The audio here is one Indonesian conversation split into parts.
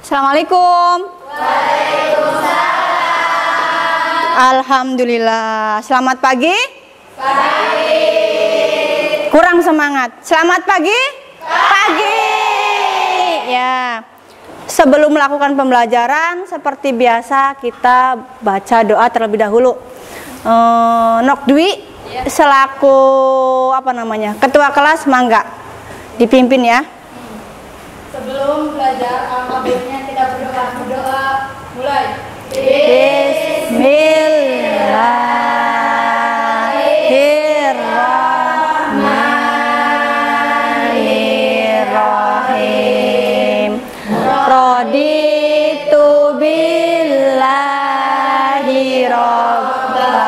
Assalamualaikum. Waalaikumsalam. Alhamdulillah. Selamat pagi. Pagi. Kurang semangat. Selamat pagi. Pagi. Ya. Sebelum melakukan pembelajaran, seperti biasa kita baca doa terlebih dahulu. Nok Dwi selaku ketua kelas, mangga dipimpin ya. Sebelum belajar alfabetnya kita berdoa. Mulai. Bismillahirrahmanirrahim. Raditu billahi robba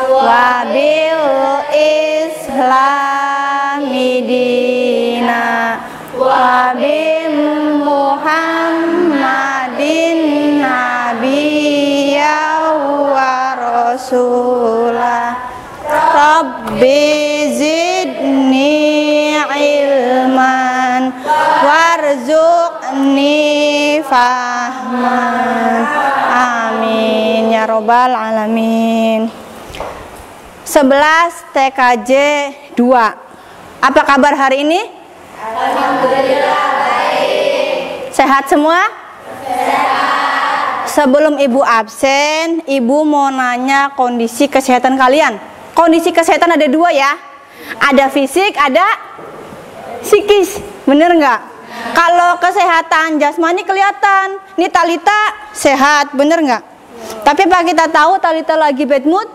wa bil islami dina wa bi Muhammadin nabiyya wa rasulah. Rabbi zidni ilman warzuqni fahman. Amin ya robbal alamin. 11 TKJ 2. Apa kabar hari ini? Alhamdulillah baik. Sehat semua? Sehat. Sebelum ibu absen, ibu mau nanya kondisi kesehatan kalian. Kondisi kesehatan ada 2 ya. Ada fisik, ada psikis. Bener nggak? Kalau kesehatan jasmani kelihatan. Nih Talita sehat, bener nggak? Tapi apa kita tahu Talita lagi bad mood?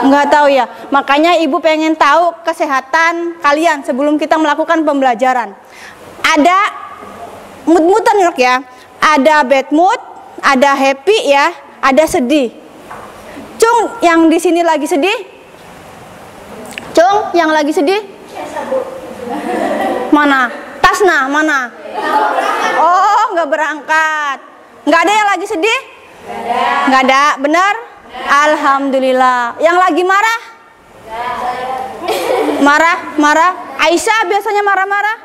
Nggak tahu ya. Makanya ibu pengen tahu kesehatan kalian sebelum kita melakukan pembelajaran. Ada mood-moodan ya. Ada bad mood, ada happy ya, ada sedih. Cung, yang di sini lagi sedih? Cung, yang lagi sedih? Mana? Tasna, mana? Oh, nggak berangkat. Nggak ada yang lagi sedih? Nggak ada, benar? Alhamdulillah. Yang lagi marah? Marah? Aisyah biasanya marah-marah?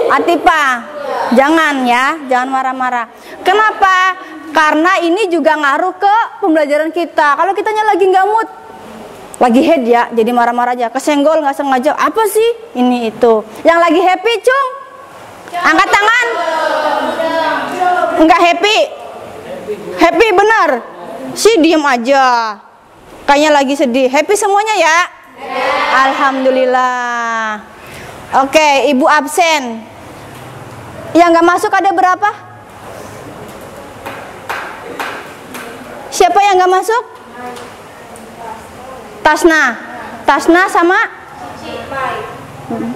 Atipa, jangan ya, jangan marah-marah. Kenapa? Karena ini juga ngaruh ke pembelajaran kita. Kalau kitanya lagi nggak mood, lagi head ya, jadi marah-marah aja, kesenggol nggak sengaja, apa sih? Ini itu. Yang lagi happy, Cung, angkat tangan. Enggak happy? Happy benar? Si diem aja, kayaknya lagi sedih. Happy semuanya ya? Alhamdulillah. Oke, ibu absen. Yang nggak masuk ada berapa? Siapa yang nggak masuk? Tasna sama?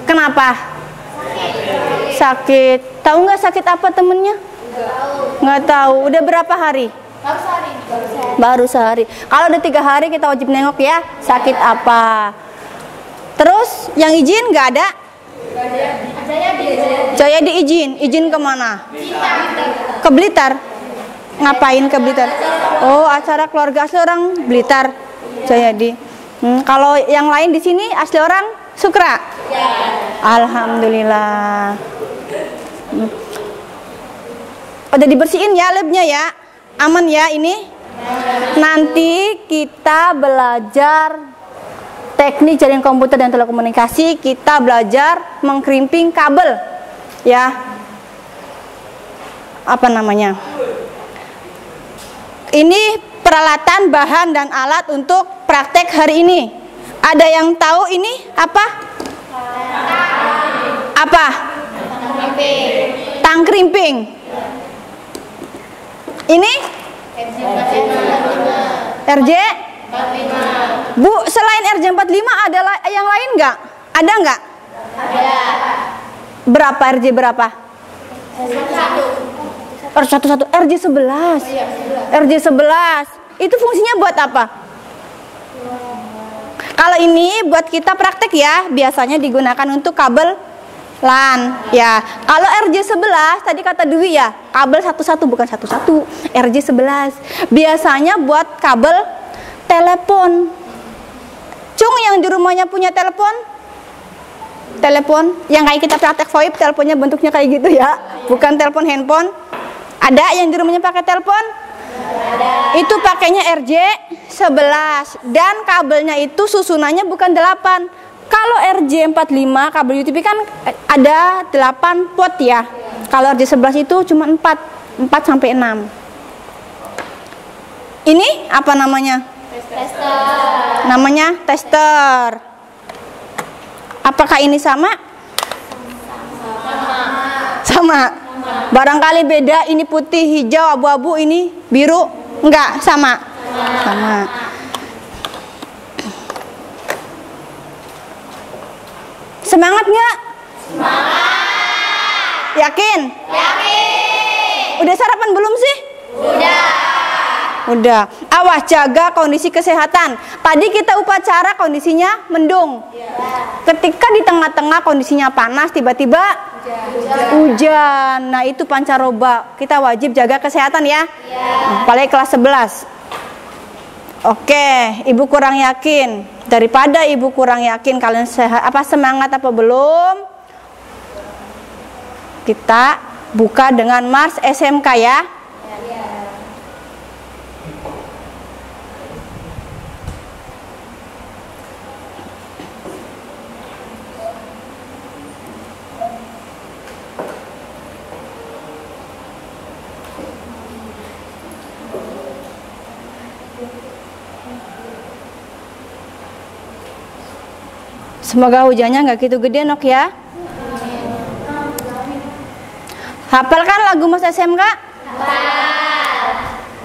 Kenapa? Sakit. Tahu nggak sakit apa temennya? Nggak tahu. Udah berapa hari? Baru sehari. Kalau udah 3 hari kita wajib nengok ya. Sakit apa? Terus yang izin nggak ada? Saya diizin. Izin kemana? Ke Blitar. Ngapain ke Blitar? Oh, acara keluarga asli orang Blitar. Jayadi. Kalau yang lain di sini asli orang Sukra? Ya. Alhamdulillah. Udah dibersihin ya labnya ya? Aman ya ini? Nanti kita belajar teknik jaringan komputer dan telekomunikasi. Kita belajar mengkrimping kabel. Ya. Apa namanya? Ini peralatan, bahan, dan alat untuk praktek hari ini. Ada yang tahu ini apa? Apa? Tang krimping. Ini? RJ? 45. Bu, selain RJ45 ada yang lain nggak? Ada nggak? Ada. Berapa RJ berapa? 1. RJ11. RJ11. Itu fungsinya buat apa? Kalau ini buat kita praktek ya, biasanya digunakan untuk kabel LAN ya. Kalau RJ11 tadi kata Dwi ya, kabel 1 bukan 1. RJ11 biasanya buat kabel telepon. Cung, yang di rumahnya punya telepon? Telepon yang kayak kita praktek VoIP, teleponnya bentuknya kayak gitu ya. Bukan telepon handphone. Ada yang di rumahnya pakai telepon? Ada. Itu pakainya RJ11 dan kabelnya itu susunannya bukan 8. Kalau RJ45 kabel UTP kan ada 8 pot ya. Kalau RJ11 itu cuma 4 sampai 6. Ini apa namanya? Tester. Namanya tester. Apakah ini sama? Sama. Barangkali beda, ini putih, hijau, abu-abu, ini biru. Enggak, sama. Sama. Semangat nggak? Semangat. Yakin? Yakin. Udah sarapan belum sih? Udah. Awas jaga kondisi kesehatan. Tadi kita upacara kondisinya mendung. Ketika di tengah-tengah kondisinya panas, tiba-tiba hujan. Nah, itu pancaroba. Kita wajib jaga kesehatan ya. Apalagi kelas 11. Oke, ibu kurang yakin. Daripada ibu kurang yakin kalian semangat apa belum? Kita buka dengan Mars SMK ya. Semoga hujannya nggak gitu gede nok ya. Hafalkan lagu Mas SMK?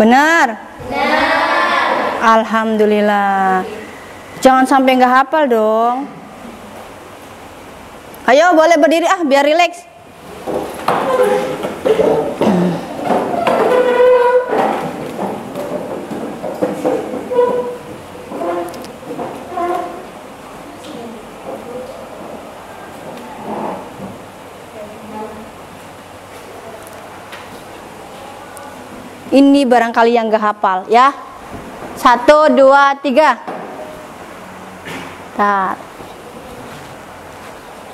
Benar? Alhamdulillah. Jangan sampai nggak hafal dong. Ayo boleh berdiri biar rileks. Ini barangkali yang gak hafal ya. 1, 2, 3. Nah.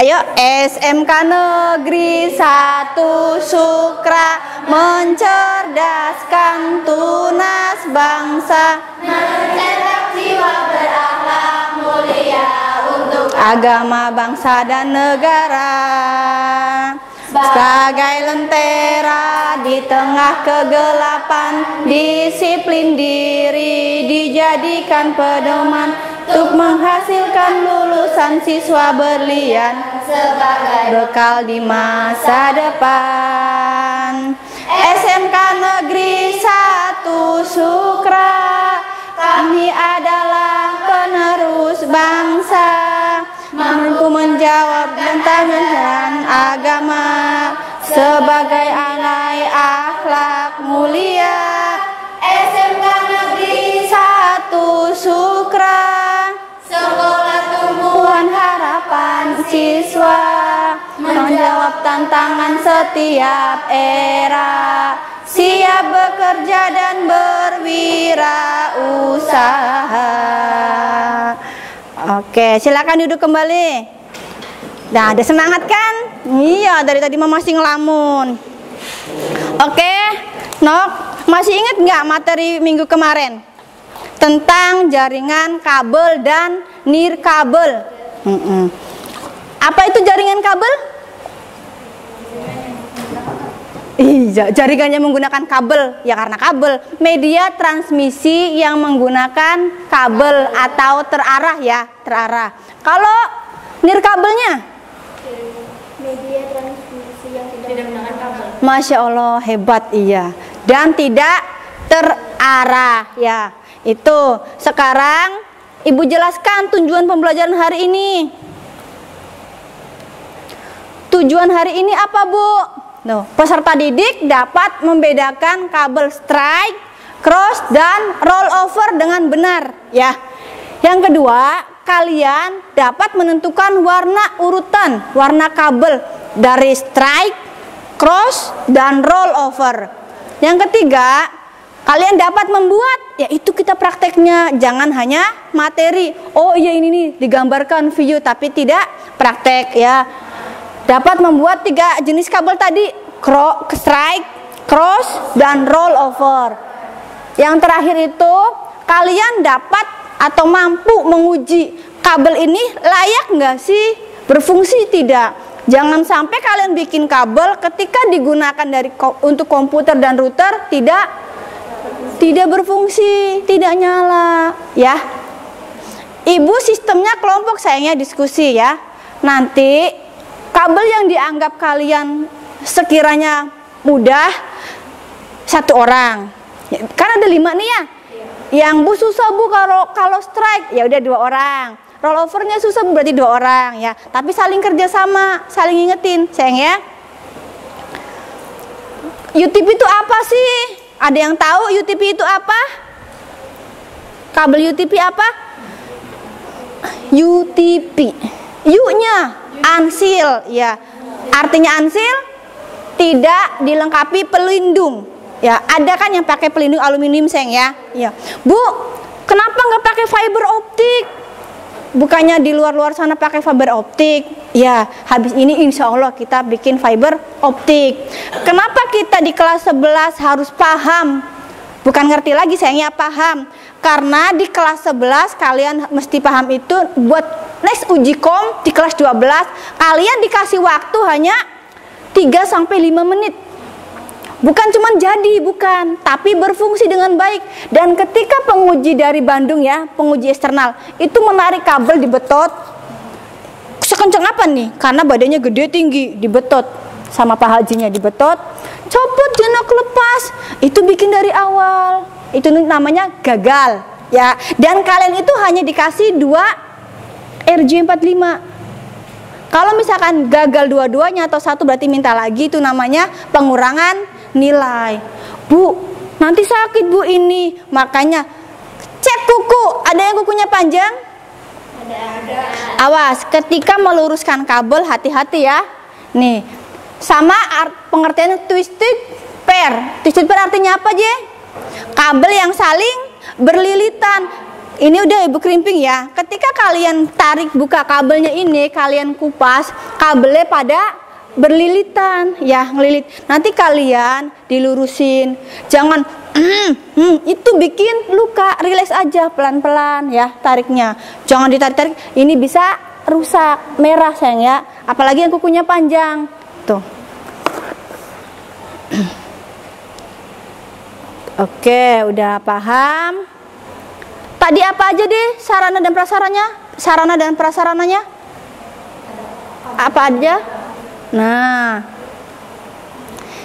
Ayo, SMK Negeri 1 Sukra mencerdaskan tunas bangsa, mencetak jiwa berakhlak mulia untuk agama, bangsa dan negara. Sebagai lentera di tengah kegelapan, disiplin diri dijadikan pedoman untuk menghasilkan lulusan siswa berlian sebagai bekal di masa depan. SMK Negeri 1 Sukra, kami adalah penerus bangsa, mampu menjawab tantangan agama sebagai alai akhlak mulia. SMK Negeri 1 Sukra, sekolah tumpuan harapan siswa, menjawab tantangan setiap era, siap bekerja dan berwirausaha. Oke, silakan duduk kembali. Nah, ada semangat kan? Iya, dari tadi mama masih ngelamun. Oke, Nok, masih ingat nggak materi minggu kemarin tentang jaringan kabel dan nirkabel? Apa itu jaringan kabel? Iya, jaringannya menggunakan kabel. Ya karena kabel, media transmisi yang menggunakan kabel atau terarah ya, terarah. Kalau nirkabelnya? media transmisi yang tidak menggunakan kabel. Masya Allah, hebat iya. Dan tidak terarah ya. Itu sekarang Ibu jelaskan tujuan pembelajaran hari ini. Tujuan hari ini apa, Bu? Tuh, peserta didik dapat membedakan kabel strike, cross, dan rollover dengan benar ya. Yang kedua, kalian dapat menentukan warna urutan warna kabel dari strike, cross, dan rollover. Yang ketiga, kalian dapat membuat, yaitu kita prakteknya, jangan hanya materi. Oh iya ini nih digambarkan video tapi tidak praktek ya. Dapat membuat 3 jenis kabel tadi, strike, cross, dan roll over. Yang terakhir itu kalian dapat atau mampu menguji kabel ini layak nggak sih, berfungsi tidak. Jangan sampai kalian bikin kabel ketika digunakan untuk komputer dan router tidak berfungsi, tidak nyala, ya. Ibu sistemnya kelompok sayangnya diskusi ya. Nanti kabel yang dianggap kalian sekiranya mudah 1 orang. Kan ada 5 nih ya. Yang Bu susah Bu kalau strike ya udah 2 orang. Rollovernya susah berarti 2 orang ya. Tapi saling kerjasama, saling ingetin sayang ya. UTP itu apa sih? Ada yang tahu UTP itu apa? Kabel UTP apa? UTP. U-nya unseal ya. Artinya unseal tidak dilengkapi pelindung. Ya, ada kan yang pakai pelindung aluminium sayang ya. Ya. Bu, kenapa nggak pakai fiber optik? Bukannya di luar-luar sana pakai fiber optik? Ya, habis ini insya Allah kita bikin fiber optik. Kenapa kita di kelas 11 harus paham? Bukan ngerti lagi sayangnya, paham. Karena di kelas 11 kalian mesti paham itu buat next uji kom di kelas 12 kalian dikasih waktu hanya 3-5 menit. Bukan cuma jadi, bukan, tapi berfungsi dengan baik. Dan ketika penguji dari Bandung ya, penguji eksternal, itu menarik kabel dibetot. Sekencang apa nih? Karena badannya gede tinggi, dibetot sama Pak Hajinya dibetot. Copot jenok lepas. Itu bikin dari awal. Itu namanya gagal, ya. Dan kalian itu hanya dikasih 2 RJ45. Kalau misalkan gagal dua-duanya atau 1 berarti minta lagi, itu namanya pengurangan nilai. Bu, nanti sakit Bu ini. Makanya cek kuku. Ada yang kukunya panjang? Ada. Awas, ketika meluruskan kabel hati-hati ya. Nih, sama pengertian twisted pair. Twisted pair artinya apa, Je? Kabel yang saling berlilitan. Ini udah Ibu krimping ya. Ketika kalian tarik buka kabelnya ini, kalian kupas, kabelnya pada berlilitan ya, ngelilit. Nanti kalian dilurusin. Jangan itu bikin luka, relax aja pelan-pelan ya tariknya. Jangan ditarik-tarik, ini bisa rusak, merah sayang ya. Apalagi yang kukunya panjang. Tuh. Oke, udah paham. Tadi apa aja deh sarana dan prasarannya? Sarana dan prasarananya? Apa aja? Nah,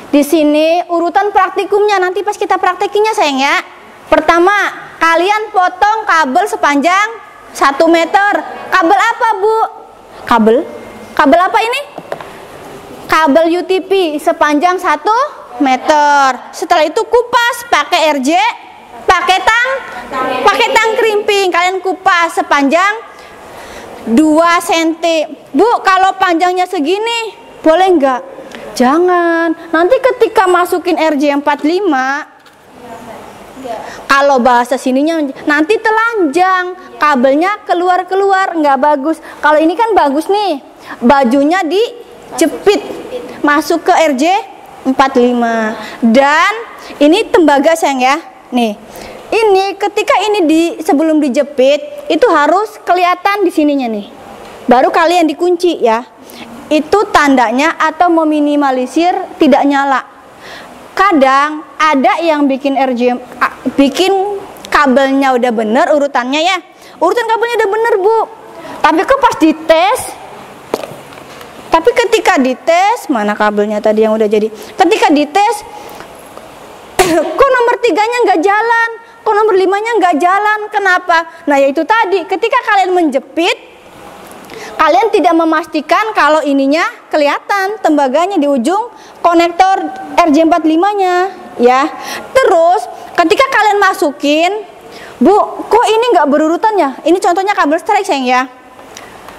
di sini urutan praktikumnya nanti pas kita praktekinya sayang ya. Pertama, kalian potong kabel sepanjang 1 meter. Kabel apa Bu? Kabel apa ini? Kabel UTP sepanjang 1 meter. Setelah itu kupas pakai RJ, pakai tang krimping. Kalian kupas sepanjang 2 cm. Bu, kalau panjangnya segini boleh enggak? Jangan. Nanti ketika masukin RJ45, kalau bahasa sininya nanti telanjang, kabelnya keluar enggak bagus. Kalau ini kan bagus nih, bajunya dijepit masuk ke RJ45. Dan ini tembaga sayang ya. Nih, ini ketika ini sebelum dijepit itu harus kelihatan di sininya nih. Baru kalian dikunci ya. Itu tandanya atau meminimalisir tidak nyala. Kadang ada yang bikin bikin kabelnya udah bener urutannya ya. Urutan kabelnya udah bener Bu. Tapi kok pas dites, tapi ketika dites, mana kabelnya tadi yang udah jadi? Ketika dites, kok nomor 3-nya nggak jalan, kok nomor 5-nya nggak jalan, kenapa? Nah yaitu tadi, ketika kalian menjepit, kalian tidak memastikan kalau ininya kelihatan tembaganya di ujung konektor RJ45-nya ya. Terus ketika kalian masukin, Bu, kok ini nggak berurutan ya? Ini contohnya kabel strike sayang ya.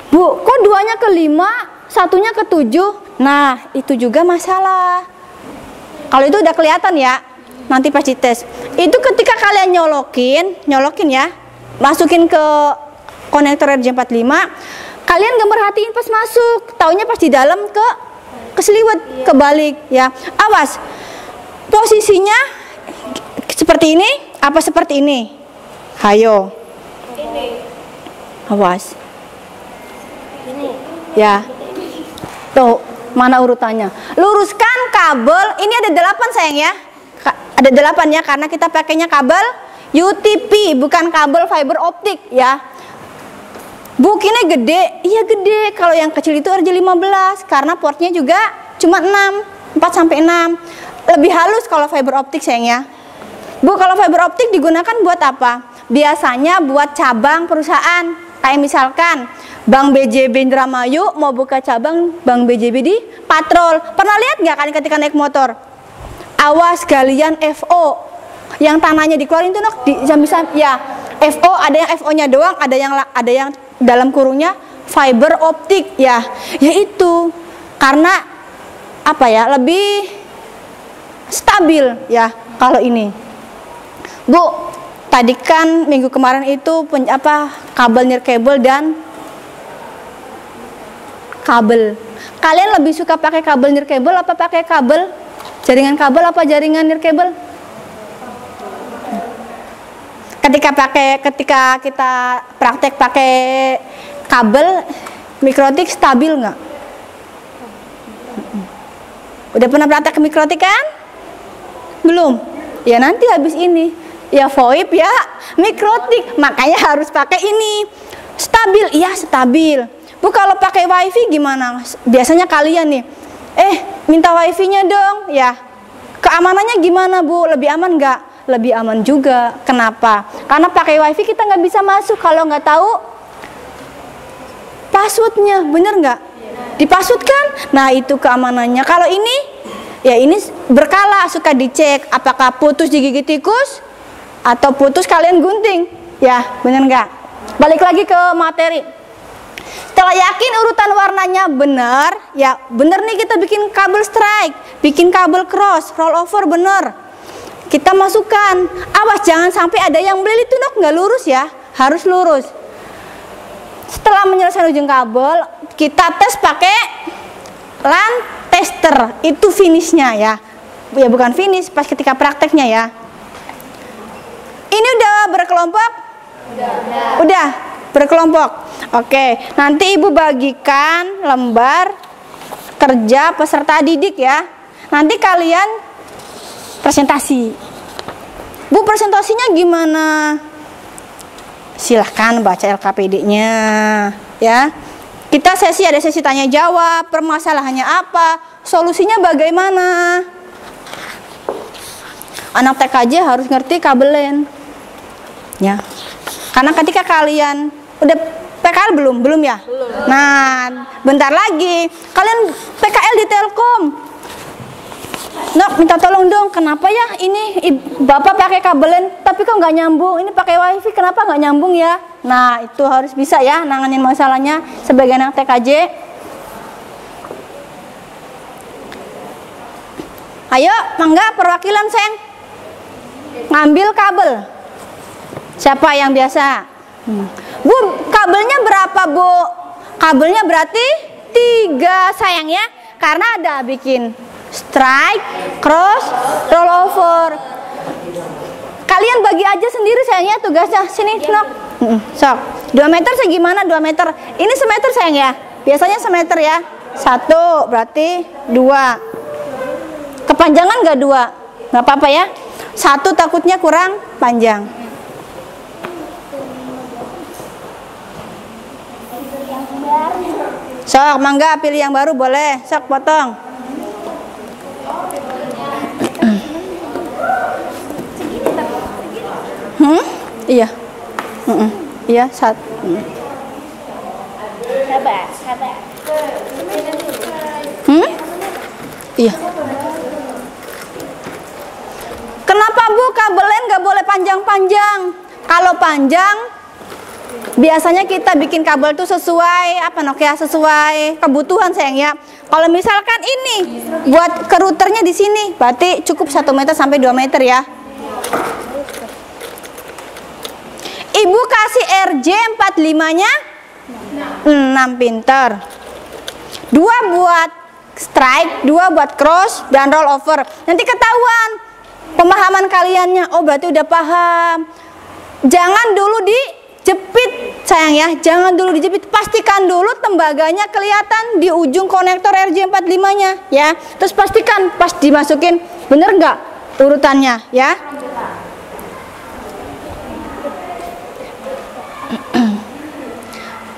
Bu, kok 2-nya ke 5, 1-nya ke 7? Nah, itu juga masalah. Kalau itu udah kelihatan ya, nanti pas dites. Itu ketika kalian nyolokin ya, masukin ke konektor RJ45, kalian gak merhatiin pas masuk, taunya pas di dalam ke keseliwet, kebalik ya. Awas, posisinya seperti ini apa seperti ini? Hayo. Awas. Ya. Tuh, mana urutannya? Luruskan kabel. Ini ada 8 sayang ya. Ada 8 ya, karena kita pakainya kabel UTP, bukan kabel fiber optik ya. Bu, ini gede. Iya gede. Kalau yang kecil itu RJ15 karena portnya juga cuma 4 sampai 6. Lebih halus kalau fiber optik sayang ya. Bu, kalau fiber optik digunakan buat apa? Biasanya buat cabang perusahaan. Kayak misalkan Bank BJB Indramayu mau buka cabang Bank BJB di Patrol. Pernah lihat nggak kan ketika naik motor? Awas galian FO yang tanahnya dikeluarin tuh bisa ya. FO ada yang FO-nya doang, ada yang dalam kurungnya fiber optik ya. Yaitu karena apa ya? Lebih stabil ya kalau ini. Bu, tadi kan minggu kemarin itu kabel nirkabel dan kabel. Kalian lebih suka pakai kabel nirkabel apa pakai kabel jaringan kabel apa jaringan nirkabel? Ketika kita praktek pakai kabel mikrotik stabil nggak? Udah pernah praktek mikrotik kan? Belum? Ya nanti habis ini ya VoIP ya mikrotik, makanya harus pakai ini. Stabil, iya stabil. Bu, kalau pakai wifi gimana? Biasanya kalian nih minta wifi-nya dong ya. Keamanannya gimana Bu? Lebih aman nggak? Lebih aman juga. Kenapa? Karena pakai wifi kita nggak bisa masuk kalau nggak tahu passwordnya, bener nggak? Dipasutkan, nah itu keamanannya. Kalau ini, ya ini berkala, suka dicek apakah putus digigit tikus atau putus kalian gunting, ya bener nggak? Balik lagi ke materi. Setelah yakin urutan warnanya benar, ya bener nih kita bikin kabel strike, bikin kabel cross, rollover bener. Kita masukkan, awas jangan sampai ada yang beli itu nggak lurus ya, harus lurus. Setelah menyelesaikan ujung kabel, kita tes pakai LAN tester, itu finishnya ya. Ya bukan finish, pas ketika prakteknya ya. Ini udah berkelompok? Udah berkelompok. Oke, nanti ibu bagikan lembar kerja peserta didik ya. Nanti kalian presentasi. Bu, presentasinya gimana? Silahkan baca LKPD-nya ya. Kita ada sesi tanya jawab, permasalahannya apa, solusinya bagaimana. Anak TKJ harus ngerti kabelen ya. Karena ketika kalian udah PKL belum ya? Belum. Nah, bentar lagi kalian PKL di Telkom. Nak, minta tolong dong, kenapa ya ini Bapak pakai kabelen tapi kok nggak nyambung? Ini pakai wifi kenapa nggak nyambung ya? Nah, itu harus bisa ya nanganin masalahnya sebagai anak TKJ. Ayo, mangga perwakilan sayang. Ngambil kabel. Siapa yang biasa? Bu, kabelnya berapa Bu? Kabelnya berarti 3 sayang ya. Karena ada bikin strike, cross, rollover. Kalian bagi aja sendiri sayangnya tugasnya. Sini, nok. Sok. 2 meter segimana 2 meter? Ini semeter sayang ya. Biasanya semeter ya. 1 berarti 2. Kepanjangan nggak 2? Nggak apa-apa ya. 1 takutnya kurang panjang. Sok, mangga pilih yang baru boleh. Sok, potong. Iya. Iya, 1. Sabar. Iya. Kenapa Bu kabelen nggak boleh panjang-panjang? Kalau panjang, biasanya kita bikin kabel tuh sesuai sesuai kebutuhan sayang ya. Kalau misalkan ini buat ke routernya di sini, berarti cukup 1 meter sampai 2 meter ya. Ibu kasih RJ45-nya 6 pinter. 2 buat strike, 2 buat cross dan roll over. Nanti ketahuan pemahaman kaliannya. Oh, berarti udah paham. Jangan dulu dijepit sayang ya, jangan dulu dijepit. Pastikan dulu tembaganya kelihatan di ujung konektor RJ45-nya ya. Terus pastikan pas dimasukin bener nggak urutannya ya.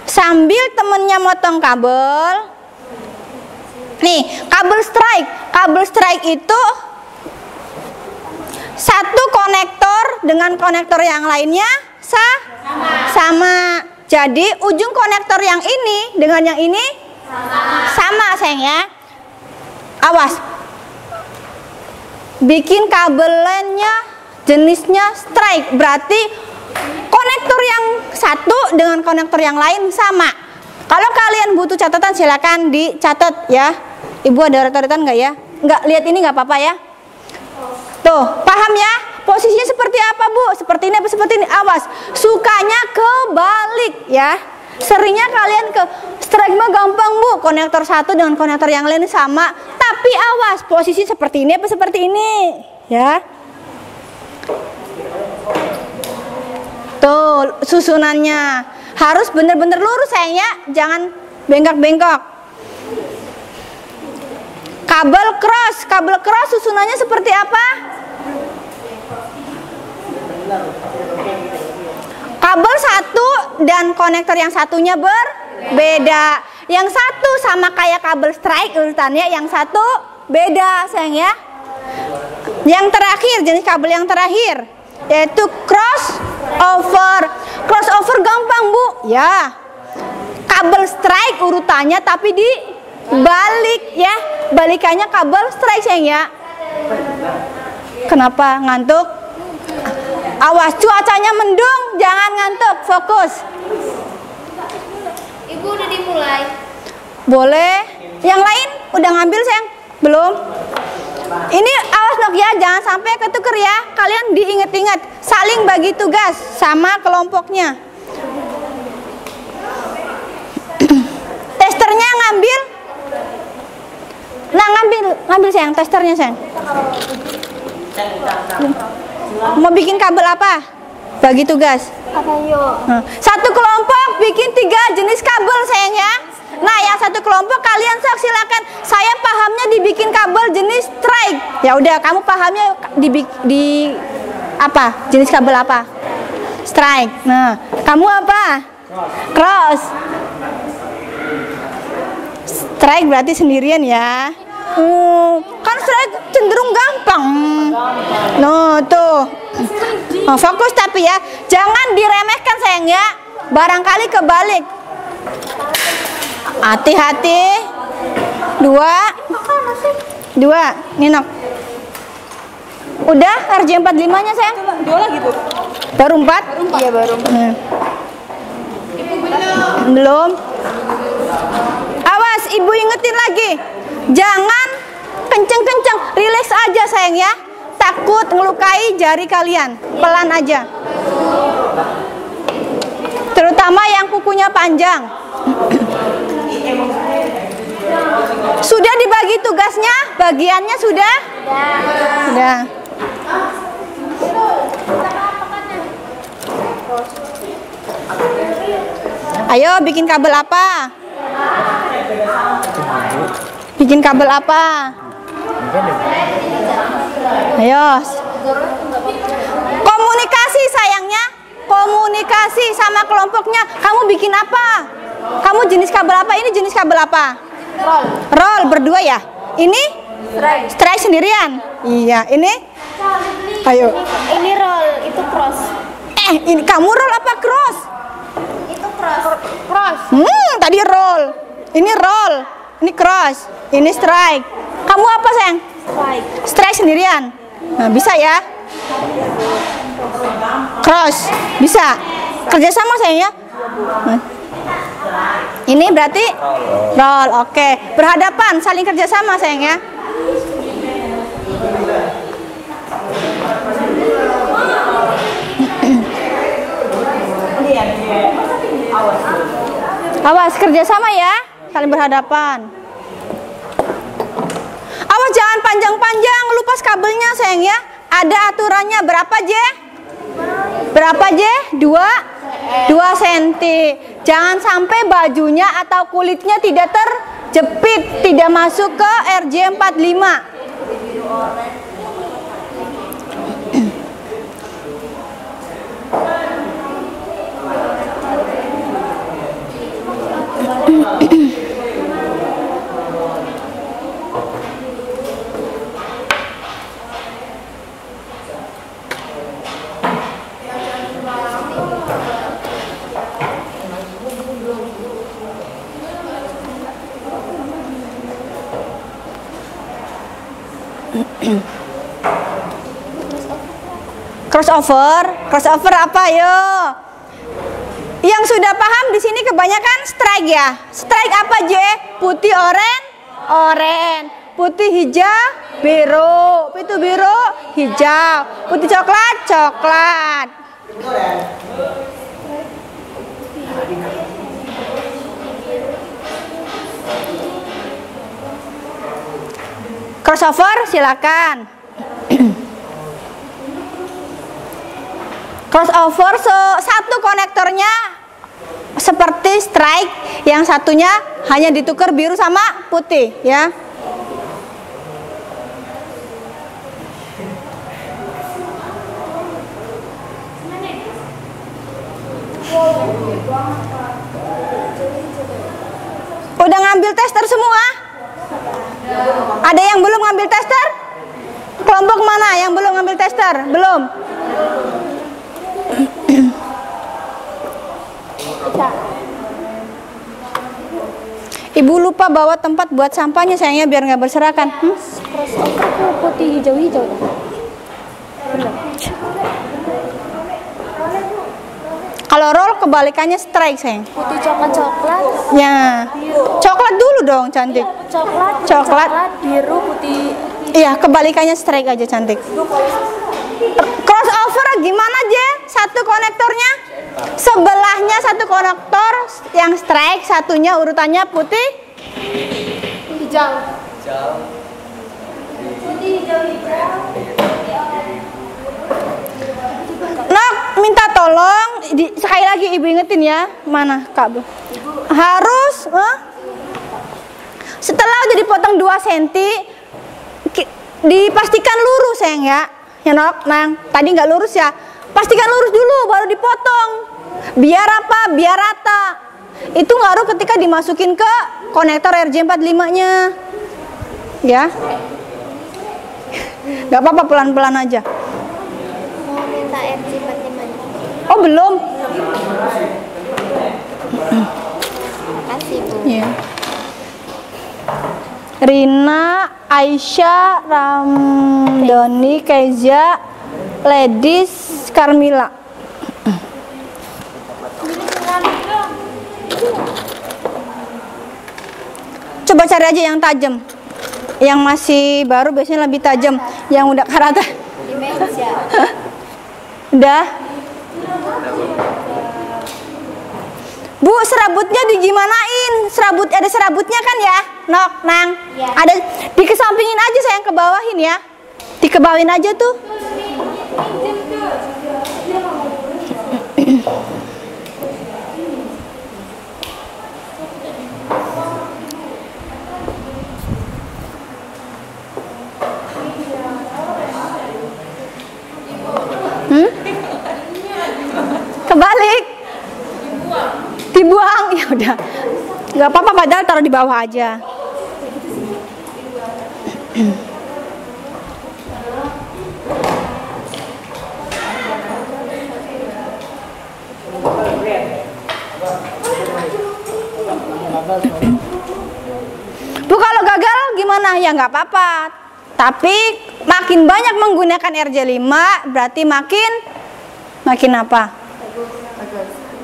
Sambil temennya motong kabel. Nih, kabel strike itu satu konektor dengan konektor yang lainnya sama. Jadi ujung konektor yang ini dengan yang ini sama sayang ya. Awas. Bikin kabel lainnya jenisnya strike, berarti konektor yang satu dengan konektor yang lain sama. Kalau kalian butuh catatan silakan dicatat ya. Ibu ada catatan nggak ya? Nggak, lihat ini nggak apa-apa ya. Tuh, paham ya? Posisinya seperti apa, Bu? Seperti ini apa seperti ini? Awas, sukanya kebalik ya. Seringnya kalian ke strike mah gampang, Bu. Konektor satu dengan konektor yang lain sama. Tapi awas, posisi seperti ini apa seperti ini ya. Tuh, susunannya harus bener-bener lurus sayangnya, jangan bengkak-bengkok. Kabel cross susunannya seperti apa? Kabel satu dan konektor yang satunya berbeda. Yang satu sama kayak kabel strike urutannya, yang satu beda sayang ya. Yang terakhir, jenis kabel yang terakhir yaitu crossover. Crossover gampang, Bu ya. Kabel strike urutannya tapi dibalik ya. Balikannya kabel strike sayang ya. Kenapa ngantuk? Awas, cuacanya mendung, jangan ngantuk, fokus. Ibu udah dimulai. Boleh. Yang lain udah ngambil sayang? Belum? Ini awas nok ya, jangan sampai ketuker ya. Kalian diingat-ingat, saling bagi tugas sama kelompoknya. Testernya ngambil. Nah, ngambil sayang, testernya sayang. Mau bikin kabel apa? Bagi tugas. Satu kelompok bikin 3 jenis kabel sayang ya. Nah, yang satu kelompok kalian silakan. Saya pahamnya dibikin kabel jenis strike. Ya udah, kamu pahamnya di apa? Jenis kabel apa? Strike. Nah, kamu apa? Cross. Strike berarti sendirian ya. Kan strike cenderung gampang. No, tuh. Fokus tapi ya, jangan diremehkan sayang ya. Barangkali kebalik. Hati-hati. 2 Ninok. Udah RJ45-nya sayang? 2 lagi, Bu. Baru 4? Iya, baru. Belum. Awas, Ibu ingetin lagi. Jangan kenceng-kenceng, relax aja sayang ya. Takut ngelukai jari kalian. Pelan aja. Terutama yang kukunya panjang. Sudah dibagi tugasnya? Bagiannya sudah? Sudah. Ayo bikin kabel apa? Bikin kabel apa? Ayo. Komunikasi sayangnya. Komunikasi sama kelompoknya. Kamu bikin apa? Kamu jenis kabel apa? Ini jenis kabel apa? Roll berdua ya? Ini? Strike sendirian? Iya, ini? Ayo. Ini roll, itu cross. Ini kamu roll apa cross? Itu cross. Tadi roll. Ini roll. Ini cross. Ini strike. Kamu apa sayang? Strike sendirian. Nah, bisa ya? Cross. Bisa. Kerjasama sayang ya? Ini berarti roll. Oke. Berhadapan, saling kerjasama sayang ya? Awas kerjasama ya, saling berhadapan. Awas jangan panjang-panjang, lupas kabelnya sayang ya. Ada aturannya berapa J? Berapa J? 2 cm. Jangan sampai bajunya atau kulitnya tidak terjepit, tidak masuk ke RJ45. Crossover apa yo? Yang sudah paham di sini kebanyakan strike ya. Strike apa J? Putih oren, putih hijau biru, putih biru hijau, putih coklat. Crossover silakan. Crossover satu konektornya seperti strike, yang satunya hanya ditukar biru sama putih ya. Udah ngambil tester semua? Ada yang belum ngambil tester? Kelompok mana yang belum ngambil tester? Belum? Ibu lupa bawa tempat buat sampahnya sayangnya biar nggak berserakan. Crossover putih hijau-hijau. Kalau roll kebalikannya strike sayang. Putih coklat. Ya. Coklat dulu dong cantik. Coklat. Biru, putih. Iya, kebalikannya strike aja cantik. Crossover gimana aja? Satu konektornya sebelahnya satu konektor yang strike, satunya urutannya putih Hijau. Nok, minta tolong sekali lagi ibu ingetin ya. Mana Kak Bu? Harus setelah udah dipotong 2 cm dipastikan lurus sayang ya. Ya Nok, Nang, tadi nggak lurus ya. Pastikan lurus dulu baru dipotong. Biar apa? Biar rata. Itu ngaruh ketika dimasukin ke konektor RJ45-nya. Ya. Gak apa-apa, pelan-pelan aja. Mau minta RJ45-nya. Oh, belum. Makasih Bu. Iya. Rina, Aisyah, Ramdhani, Keza, Ledis, Karmila. Coba cari aja yang tajam. Yang masih baru biasanya lebih tajam. Yang udah karata. Di meja. Udah. Bu, serabutnya digimanain? Ada serabutnya kan ya? Nok, Nang. Ya. Ada, dikesampingin aja sayang, ke bawahin ya. Dikebawin aja tuh. Kebalik. Dibuang. Ya udah. Gak apa-apa, padahal taruh di bawah aja. Bu, kalau gagal gimana? Ya nggak apa-apa. Tapi makin banyak menggunakan RJ5 berarti makin apa?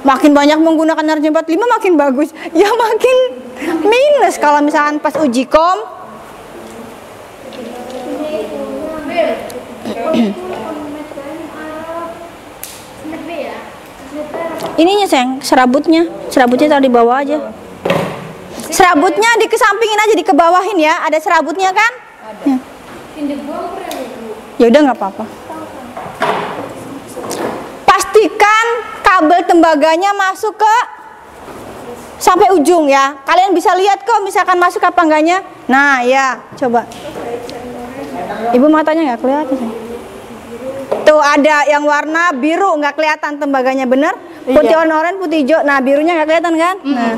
Makin banyak menggunakan RJ45 makin bagus. Ya makin minus kalau misalkan pas uji kom. Ininya sayang, serabutnya taruh di bawah aja. Serabutnya dikesampingin aja, dikebawahin ya. Ada serabutnya kan? Ya. Ya udah nggak apa-apa. Pastikan kabel tembaganya masuk ke sampai ujung ya. Kalian bisa lihat kok misalkan masuk apa enggaknya. Nah ya, coba. Ibu matanya nggak kelihatan sih. Tuh ada yang warna biru nggak kelihatan tembaganya, bener? Putih warna oranye, putih hijau. Nah birunya nggak kelihatan kan? Nah.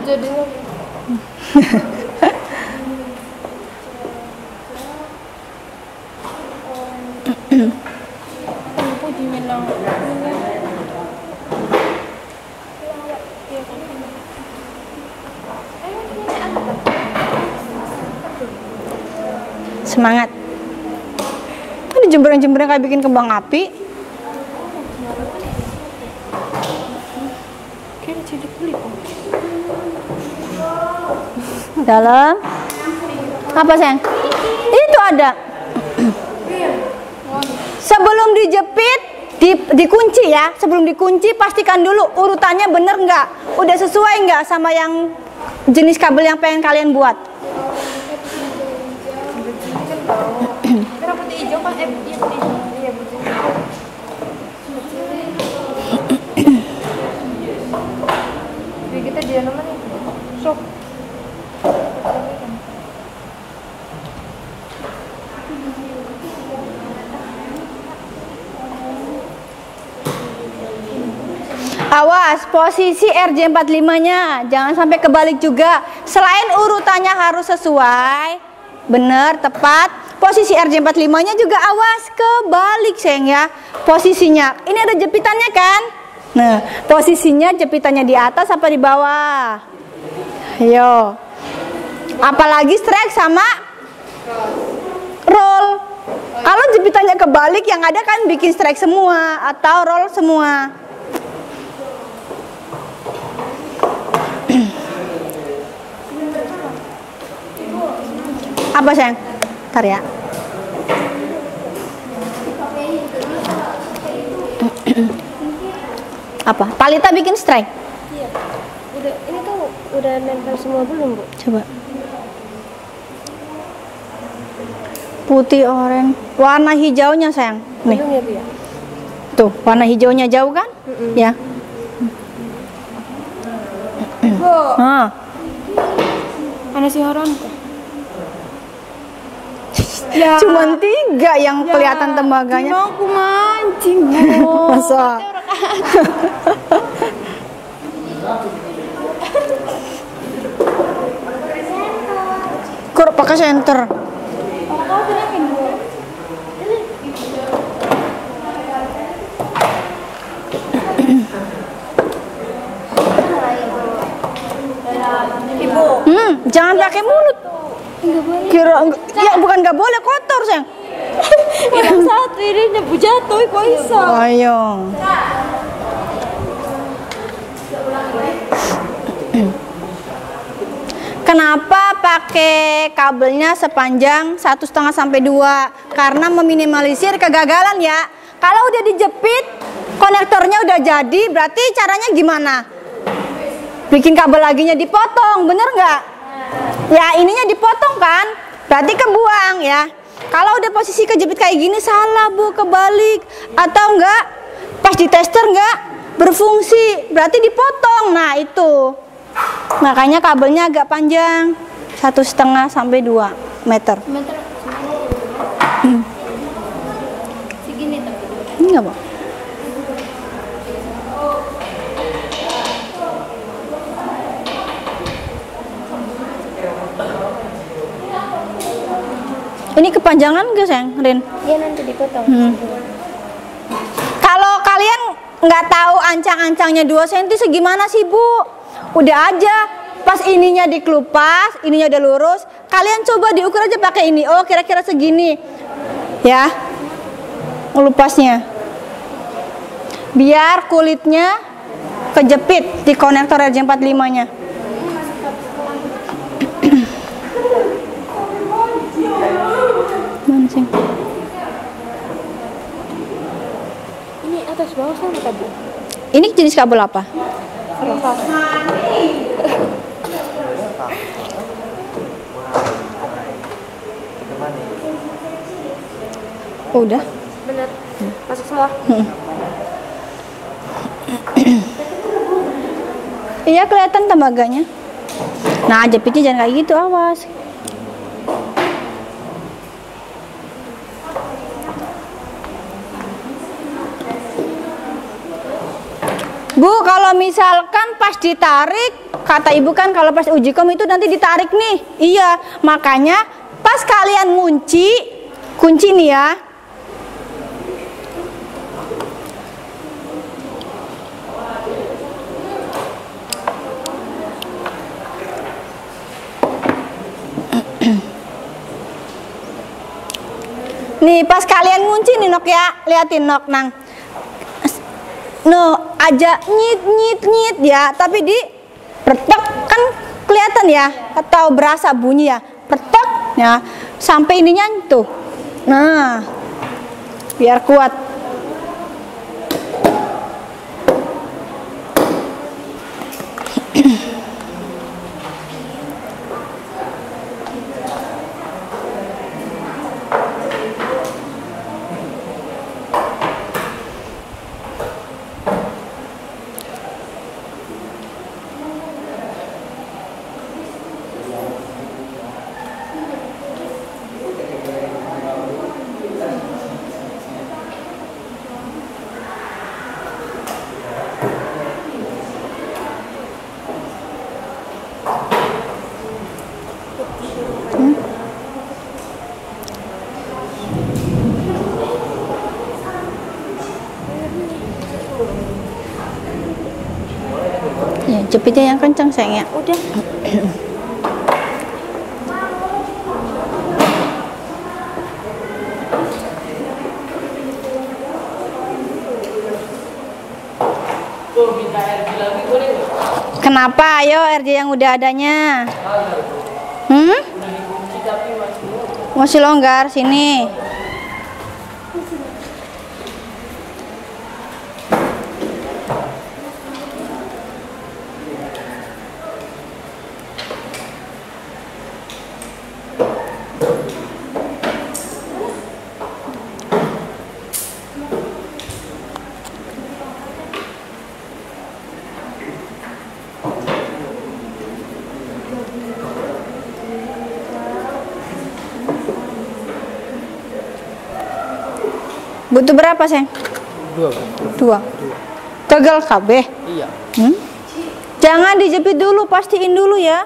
Semangat. Ini jembreng-jembreng kayak bikin kembang api. Dalam. Apa sayang? Itu ada. Sebelum dijepit, dikunci ya. Sebelum dikunci pastikan dulu urutannya bener nggak, udah sesuai nggak sama yang jenis kabel yang pengen kalian buat. Putih hijau kan putih hijau. Iya putih hijau. Kita dia namanya sok. Awas posisi RJ45-nya, jangan sampai kebalik juga. Selain urutannya harus sesuai, benar, tepat, posisi RJ45-nya juga awas kebalik sayang ya. Posisinya, ini ada jepitannya kan? Nah, posisinya jepitannya di atas apa di bawah? Ayo. Apalagi strike sama roll. Kalau jepitannya kebalik, yang ada kan bikin strike semua atau roll semua. Apa sayang? Ntar ya. Apa? Talita bikin strike? Iya. Udah, ini tuh udah nempel semua belum, Bu? Coba. Putih, oranye, warna hijaunya sayang. Nih. Belum ya, Bu ya? Tuh, warna hijaunya jauh kan? Ya. Bu, Nah. ada si Horon tuh. Ya. Cuman 3 yang kelihatan tembaganya. Mau aku mancing, Bu. Masa? Kur pakai senter. Jangan pakai mulut. Kira ya bukan nggak boleh, kotor sayang. Yang satu ini nyebu jatuh, kok bisa? Ayo. Kenapa pakai kabelnya sepanjang 1,5 sampai 2? Karena meminimalisir kegagalan ya. Kalau udah dijepit, konektornya udah jadi, berarti caranya gimana? Bikin kabel laginya dipotong, bener nggak? Ya ininya dipotong kan, berarti kebuang ya. Kalau udah posisi kejepit kayak gini salah Bu, kebalik atau enggak pas di tester enggak berfungsi, berarti dipotong. Nah itu makanya kabelnya agak panjang, 1,5 sampai 2 meter. Segini tuh. Ini enggak Pak? Ini kepanjangan enggak sayang, Rin? Iya nanti dipotong. Kalau kalian nggak tahu ancang-ancangnya 2 cm segimana sih Bu? Udah aja pas ininya dikelupas, ininya udah lurus, kalian coba diukur aja pakai ini. Oh kira-kira segini ya ngelupasnya, biar kulitnya kejepit di konektor RJ45 nya. Mana sih? Ini atas bawah sama tadi. Ini jenis kabel apa? Udah. Bener. Masuk semua. Iya kelihatan tembaganya. Nah jepitnya jangan kayak gitu, awas. Bu, kalau misalkan pas ditarik, kata ibu kan kalau pas uji kom itu nanti ditarik nih. Iya, makanya pas kalian kunci nih ya. Nih pas kalian ngunci nih Nok ya, liatin Nok nang. No, aja nyit ya, tapi di pretek kan kelihatan ya, atau berasa bunyi ya, pretek ya, sampai ininya tuh. Nah, biar kuat. Ya, jepitnya yang kencang sayang ya. Udah. Kenapa? Ayo RJ yang udah adanya. Masih longgar sini. Butuh berapa, Seng? Dua. Tegal KB? Iya. Jangan dijepit dulu, pastiin dulu ya.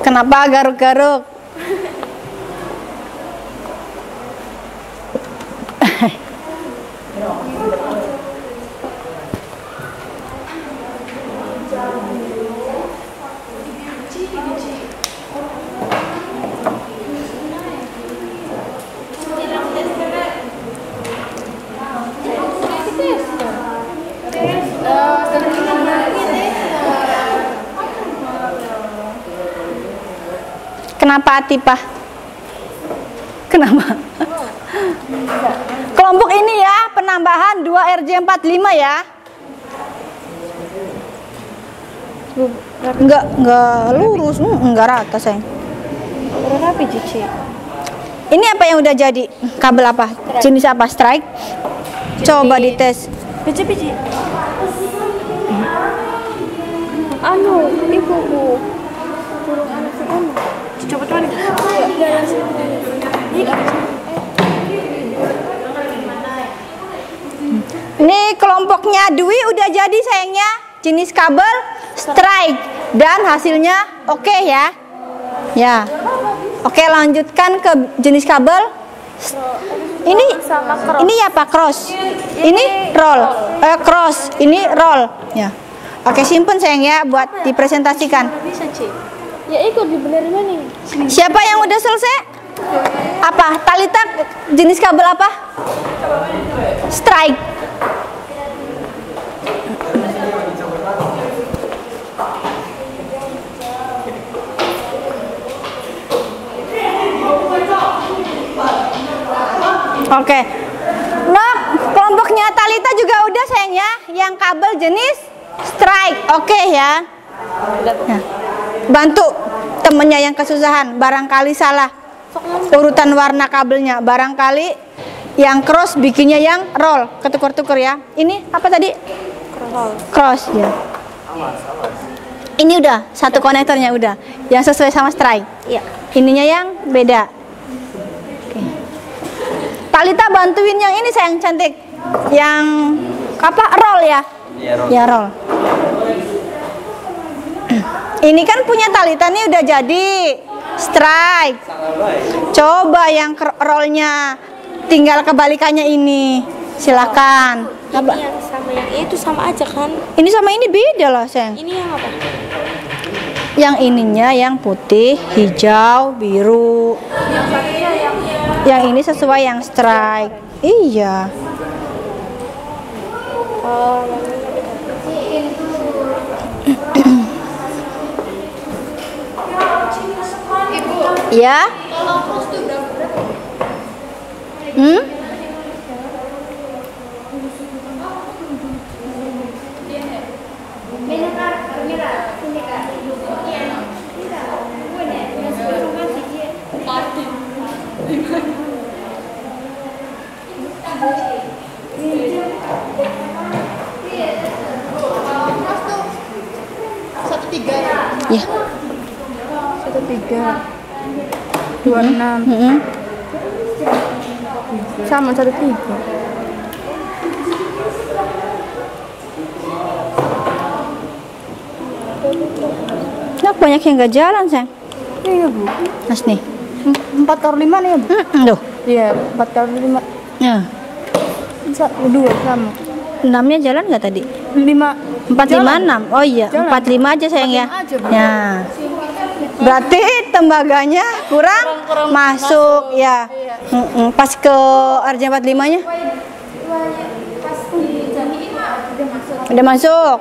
Kenapa garuk-garuk? Kenapa Atifah? Kenapa? Kelompok ini ya, penambahan 2 RJ45 ya. Enggak lurus, enggak rata, sayang. Rapi Cici. Ini apa yang udah jadi? Kabel apa? Jenis apa? Strike? Coba dites. Pici. Anu, ibu. Burung anak si anu. Coba tuan. Ini kelompoknya Dwi udah jadi sayangnya. Jenis kabel strike dan hasilnya oke ya. Ya. Oke, lanjutkan ke jenis kabel. Ini ya Pak cross. Ini roll. Cross, ini roll. Ya. Oke, simpen sayang ya buat dipresentasikan. Bisa, Ci. Ya ikut dibenerin nih. Siapa yang udah selesai? Apa? Talita jenis kabel apa? Strike. Oke. Nah, kelompoknya Talita juga sayang ya, yang kabel jenis strike. Oke ya. Nah, bantu temennya yang kesusahan, barangkali salah urutan warna kabelnya, barangkali yang cross bikinnya yang roll, ketuker-tuker ya. Ini apa tadi? Cross ya. Ini udah satu konektornya udah, yang sesuai sama strike. Iya. Ininya yang beda. Oke. Talita bantuin yang ini sayang cantik, yang apa roll ya? Ya roll. Ini kan punya Talita nih udah jadi strike. Coba yang rollnya tinggal kebalikannya ini. Silakan. Ini yang sama yang itu sama aja kan? Ini sama ini beda loh sayang. Ini yang apa? Yang ininya yang putih, hijau, biru. Yang ini sesuai yang strike. Iya. Oh, Ya. Ya. 26 sama 13. Nah, banyak yang gak jalan sayang. Iya bu. Mas nih. 4 atau 5 nih ya bu? Tuh. Iya 4 atau 5. Ya. 2 sama. 6-nya jalan nggak tadi? 5. 4, 5, 6. Oh iya, Jalan. 45 aja sayang ya. 45 aja, Bu. Ya. Berarti tembaganya kurang masuk ya. Pas ke RJ 45-nya. Udah masuk.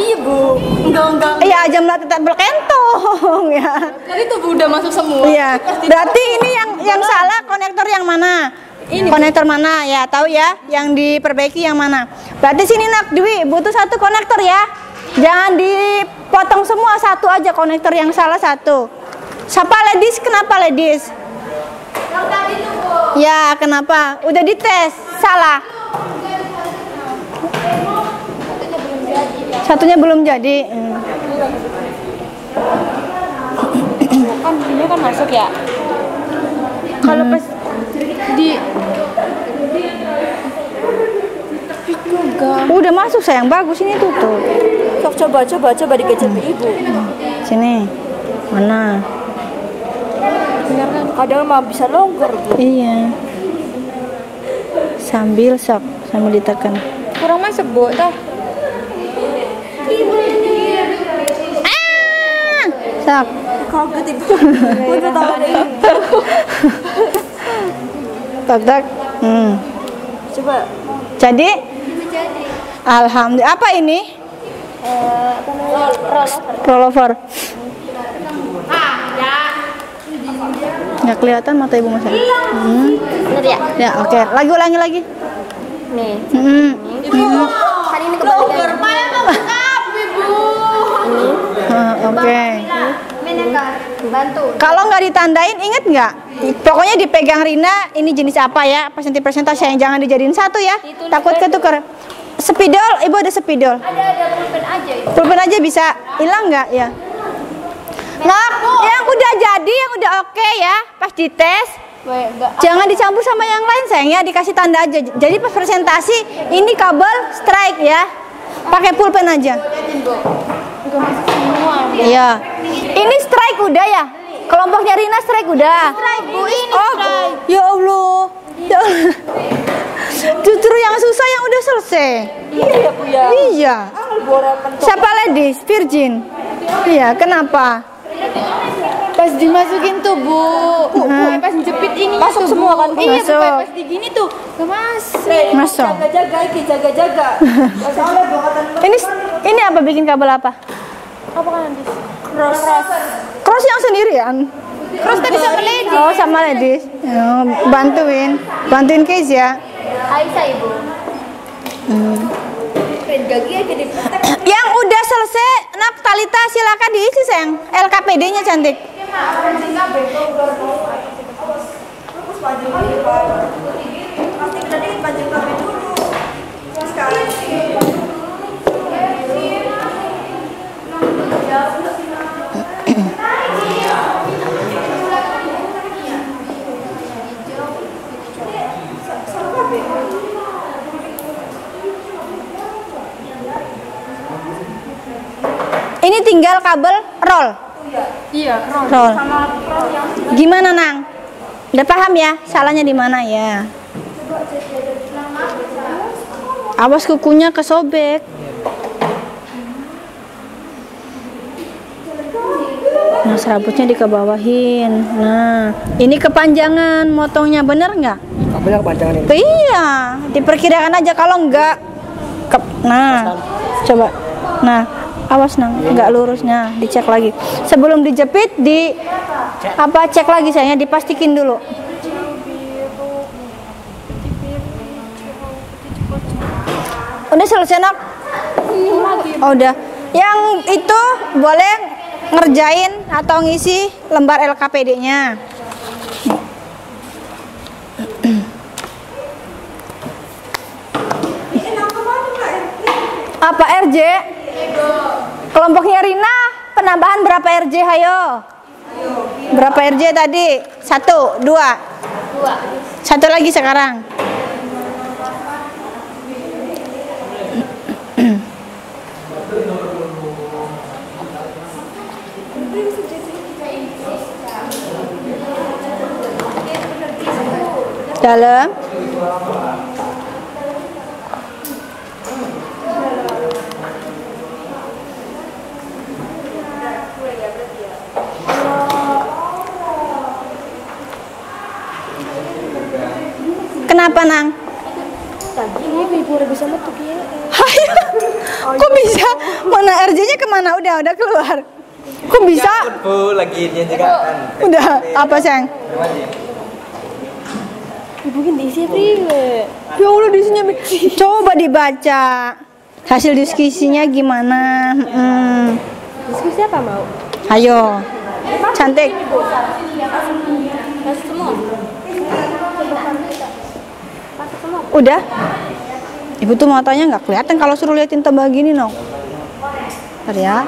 Iya bu. Enggak. Iya, jam tetap berkentong ya. Tadi tuh bu udah masuk semua. Iya. Berarti ini yang salah konektor yang mana? Ini konektor mana ya, tahu ya, yang diperbaiki yang mana. Berarti sini nak Dwi butuh satu konektor ya, jangan dipotong semua, satu aja konektor yang salah satu. Siapa ladies? Kenapa ladies? Yang tadi tuh bu. Ya kenapa? Udah dites salah. Satunya belum jadi. Kan ini kan masuk ya. Kalau pas di udah masuk sayang, bagus ini tutup. coba dikejar ke ibu. Sini. Mana? Kadang mah bisa longgar bu. Iya. Sambil ditekan. Kurang masuk bu, tah. Sak. Kaget ibu. Udah tahu deh. Tak. Coba. Jadi? Alhamdulillah. Apa ini? Rollover. Nggak kelihatan mata ibu Mas. Bener ya? Ya, oke. Ulangi lagi. Nih. Ibu. Hari ini kebalikan. Oke. Bantu. Kalau nggak ditandain, inget nggak? Pokoknya dipegang Rina, ini jenis apa ya? Persentase yang jangan dijadiin satu ya. Takut ketuker. Spidol, ibu ada spidol. Ada pulpen aja. Pulpen aja bisa. Hilang nggak ya? Nah, yang udah jadi, yang udah oke ya, pas dites. Jangan dicampur sama yang lain sayang ya, dikasih tanda aja. Jadi pas presentasi ini kabel strike ya. Pakai pulpen aja. Iya. Ini strike udah ya? Kelompoknya Rina strike udah. Strike bu, ini Oh, strike. ya Allah. Ya Allah. Justru yang susah yang udah selesai. Iya bu ya. Iya. Siapa ladies? Virgin. Iya, kenapa? Pas dimasukin tuh bu, pas jepit ini masuk semua kan? Iya bu, Masuk. pas di gini tuh gak masuk. Masuk. Jaga-jaga. Ini apa bikin kabel apa? Apa kan nanti? Cross. Cross yang sendirian. Cross tadi sama lady. Oh, sama ladies. Oh, bantuin case ya. Aisyah ibu. Yang udah selesai, nak Talita silakan diisi sayang. LKPD-nya cantik. Ini tinggal kabel roll. Iya, Roll. sama roll yang Gimana Nang? Udah paham ya? Salahnya di mana ya? Awas kukunya kesobek. Nah, serabutnya dikebawahin. Nah, ini kepanjangan motongnya, bener nggak? Kabelnya kepanjangan ini. Iya, diperkirakan aja kalau enggak. Nah, coba. Nah, awas Nang, enggak lurusnya, dicek lagi. Sebelum dijepit cek lagi sayangnya, dipastikan dulu. Udah selesai Nak? Oh, udah. Yang itu boleh ngerjain atau ngisi lembar LKPD-nya. Apa RJ? Kelompoknya Rina, penambahan berapa RJ? Hayo. Berapa RJ tadi? 1, 2. 1 lagi sekarang. Dalam. Kenapa Nang? tadi ini ibu udah bisa metuk ya. Kok bisa? Mana RJ-nya kemana? Udah keluar. Kok bisa? Bu, lagi dia juga kan. Udah, apa sayang? Ibu kan diisi priwe. Ya Allah, diisinya. Coba dibaca. Hasil diskusinya gimana? Diskusi apa mau? Ayo. Cantik. Masuk semua. Udah. Ibu tuh matanya nggak kelihatan kalau suruh liatin tambah gini, no. Bentar ya.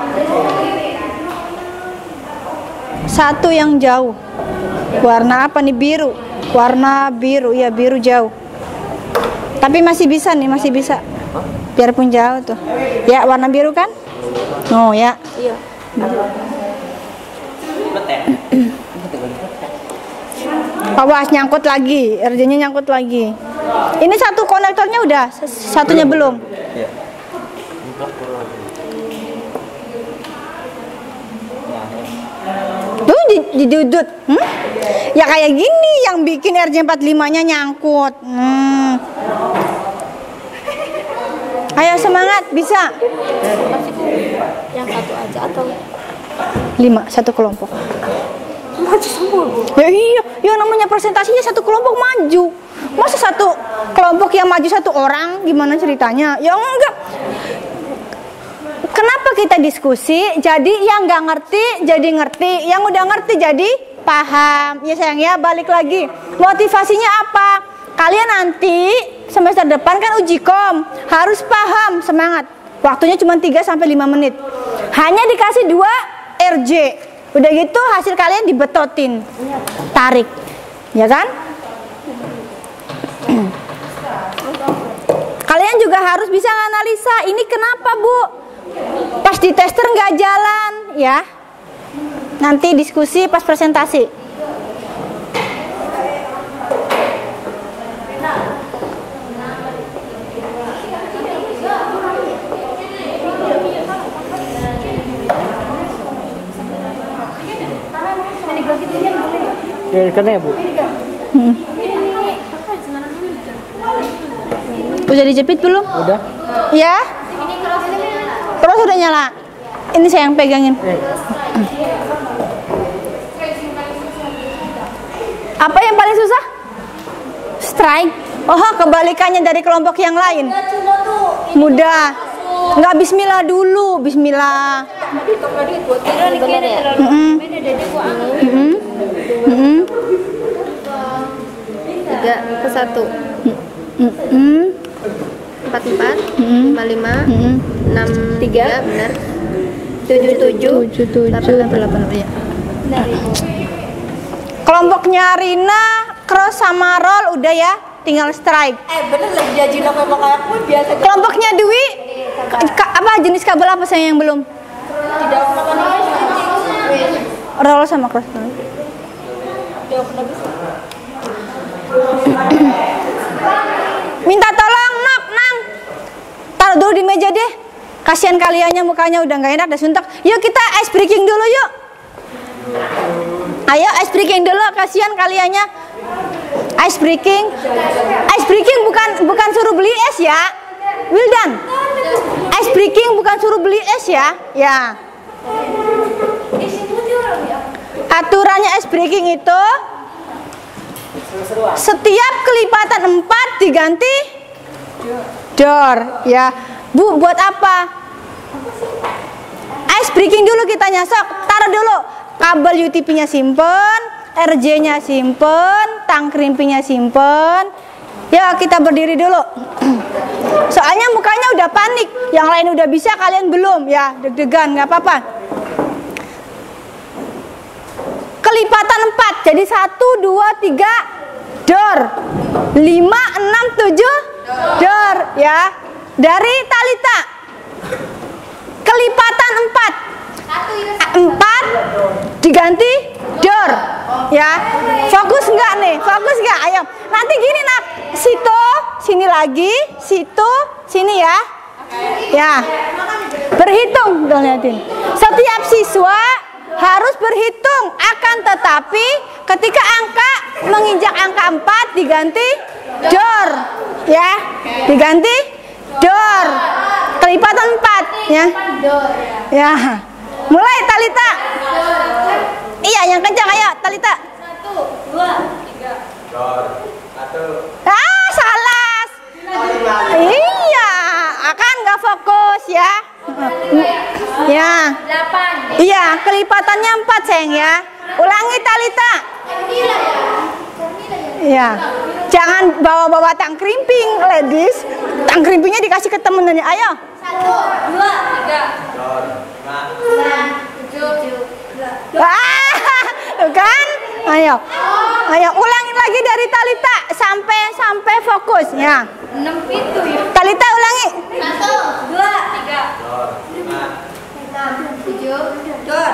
Satu yang jauh. Warna apa nih? Biru. Warna biru, ya biru jauh. Tapi masih bisa nih, masih bisa. Biarpun jauh tuh. Ya, warna biru kan? Oh ya. Iya. Awas nyangkut lagi, RJ-nya nyangkut lagi. Ini satu konektornya udah, satunya belum. Tuh didudut. Ya kayak gini yang bikin RJ45-nya nyangkut. Ayo semangat, bisa. Yang satu aja atau 5, satu kelompok. maju semua Bu? Ya iya, yang namanya presentasinya satu kelompok maju. Masa satu kelompok yang maju satu orang, gimana ceritanya? Ya enggak. Kenapa kita diskusi? Jadi yang nggak ngerti jadi ngerti, yang udah ngerti jadi paham. Ya sayang ya, balik lagi. Motivasinya apa? Kalian nanti semester depan kan uji kom, harus paham, semangat. Waktunya cuma 3-5 menit. Hanya dikasih 2 RJ. Udah gitu hasil kalian dibetotin, tarik, ya kan? Kalian juga harus bisa analisa, ini kenapa Bu? Pas di tester nggak jalan, ya? Nanti diskusi pas presentasi. Karena ya Bu. Udah dijepit belum? Udah. Ya. Terus udah nyala. Ini saya yang pegangin. Apa yang paling susah? Strike. Oh, kebalikannya dari kelompok yang lain. Mudah. Enggak bismillah dulu, bismillah. Tiga ke satu. 44, 55, 63, benar. 77, 88 ya. Kelompoknya Rina, cross sama roll udah ya, tinggal strike. Bener lagi diajarin apa kayak aku biasa. Kelompoknya Dwi, apa jenis kabel apa saya yang belum? Tidak pernah Roll sama cross. Minta tolong, Nok, Nang. Taruh dulu di meja deh. Kasihan kaliannya mukanya udah nggak enak, udah suntuk. Yuk kita ice breaking dulu yuk. Ayo ice breaking dulu, kasihan kaliannya. Ice breaking. Ice breaking bukan suruh beli es ya. Wildan. Ice breaking bukan suruh beli es ya. Ya. Aturannya ice breaking itu setiap kelipatan 4 diganti door ya. Bu, buat apa? Ice breaking dulu kita nyasok. Taruh dulu. Kabel UTP-nya simpen, RJ-nya simpen, tang krimpingnya simpen. Ya, kita berdiri dulu. Soalnya mukanya udah panik. Yang lain udah bisa, kalian belum. Ya, deg-degan, nggak apa-apa. Kelipatan 4. Jadi 1, 2, 3 door. 5, 6, 7 door ya. Dari Talita. Kelipatan 4 diganti door ya. Fokus nggak nih? Fokus nggak? Ayo. Nanti gini nak. Situ, sini lagi, situ, sini ya. Ya. Berhitung dong liatin. Setiap siswa harus berhitung, akan tetapi ketika angka menginjak angka 4 diganti door ya. Diganti door. Kelipatan 4 ya. Ya. Mulai Talita. Iya, yang kencang ayo Talita. 1, 2, 3 door. 1. Ah, salah. Iya, akan nggak fokus ya. Ya. 8. Iya, kelipatannya 4 sayang ya. Ulangi Talita. Iya. Jangan bawa-bawa tang krimping, ladies. Tang krimpingnya dikasih ke temennya. Ayo. 1, 2, 3 Door. 5. 7. Tuh kan? Ayo. Ayo ulangin lagi dari Talita sampai fokus ya. 6 pintu ya. Talita ulangi. 1, 2, 3 Door. 5. 7 door.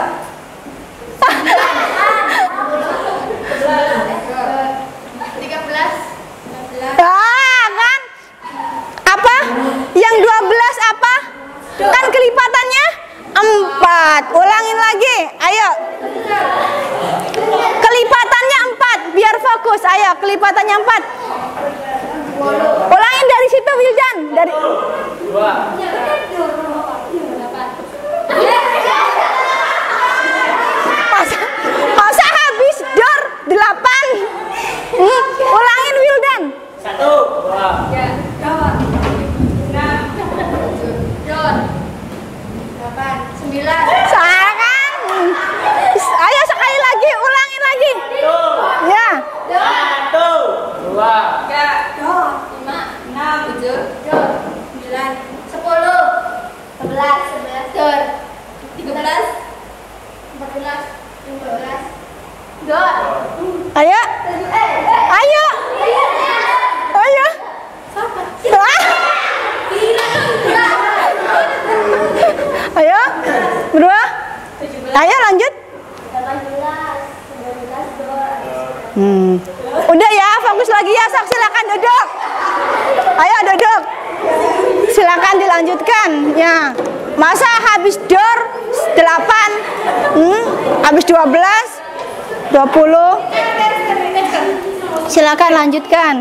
13. Ah, kan? Apa? Yang 12 apa? Kan kelipatannya 4. Ulangin lagi. Ayo. Kelipatannya 4 biar fokus. Ayo, kelipatannya 4. Ulangin dari situ Wildan. Dari 2. Masa habis door 8. Ulangin Wildan. 1. 2. 9. Salah kan? Ayo sekali lagi, ulangin lagi. Ya. 1. 2. 3 door. 5, 6, 7 door. 9, 10, 11 door. 13, 14, 15 door. Ayo. Ayo. Ayo. Ah. Ayo. Berdua. Ayo lanjut. 18, 19 door. Udah ya, fokus lagi ya. Sok silakan duduk. Ayo duduk. Silakan dilanjutkan. Ya. Masa habis door 8, habis 12, 20. Silakan lanjutkan.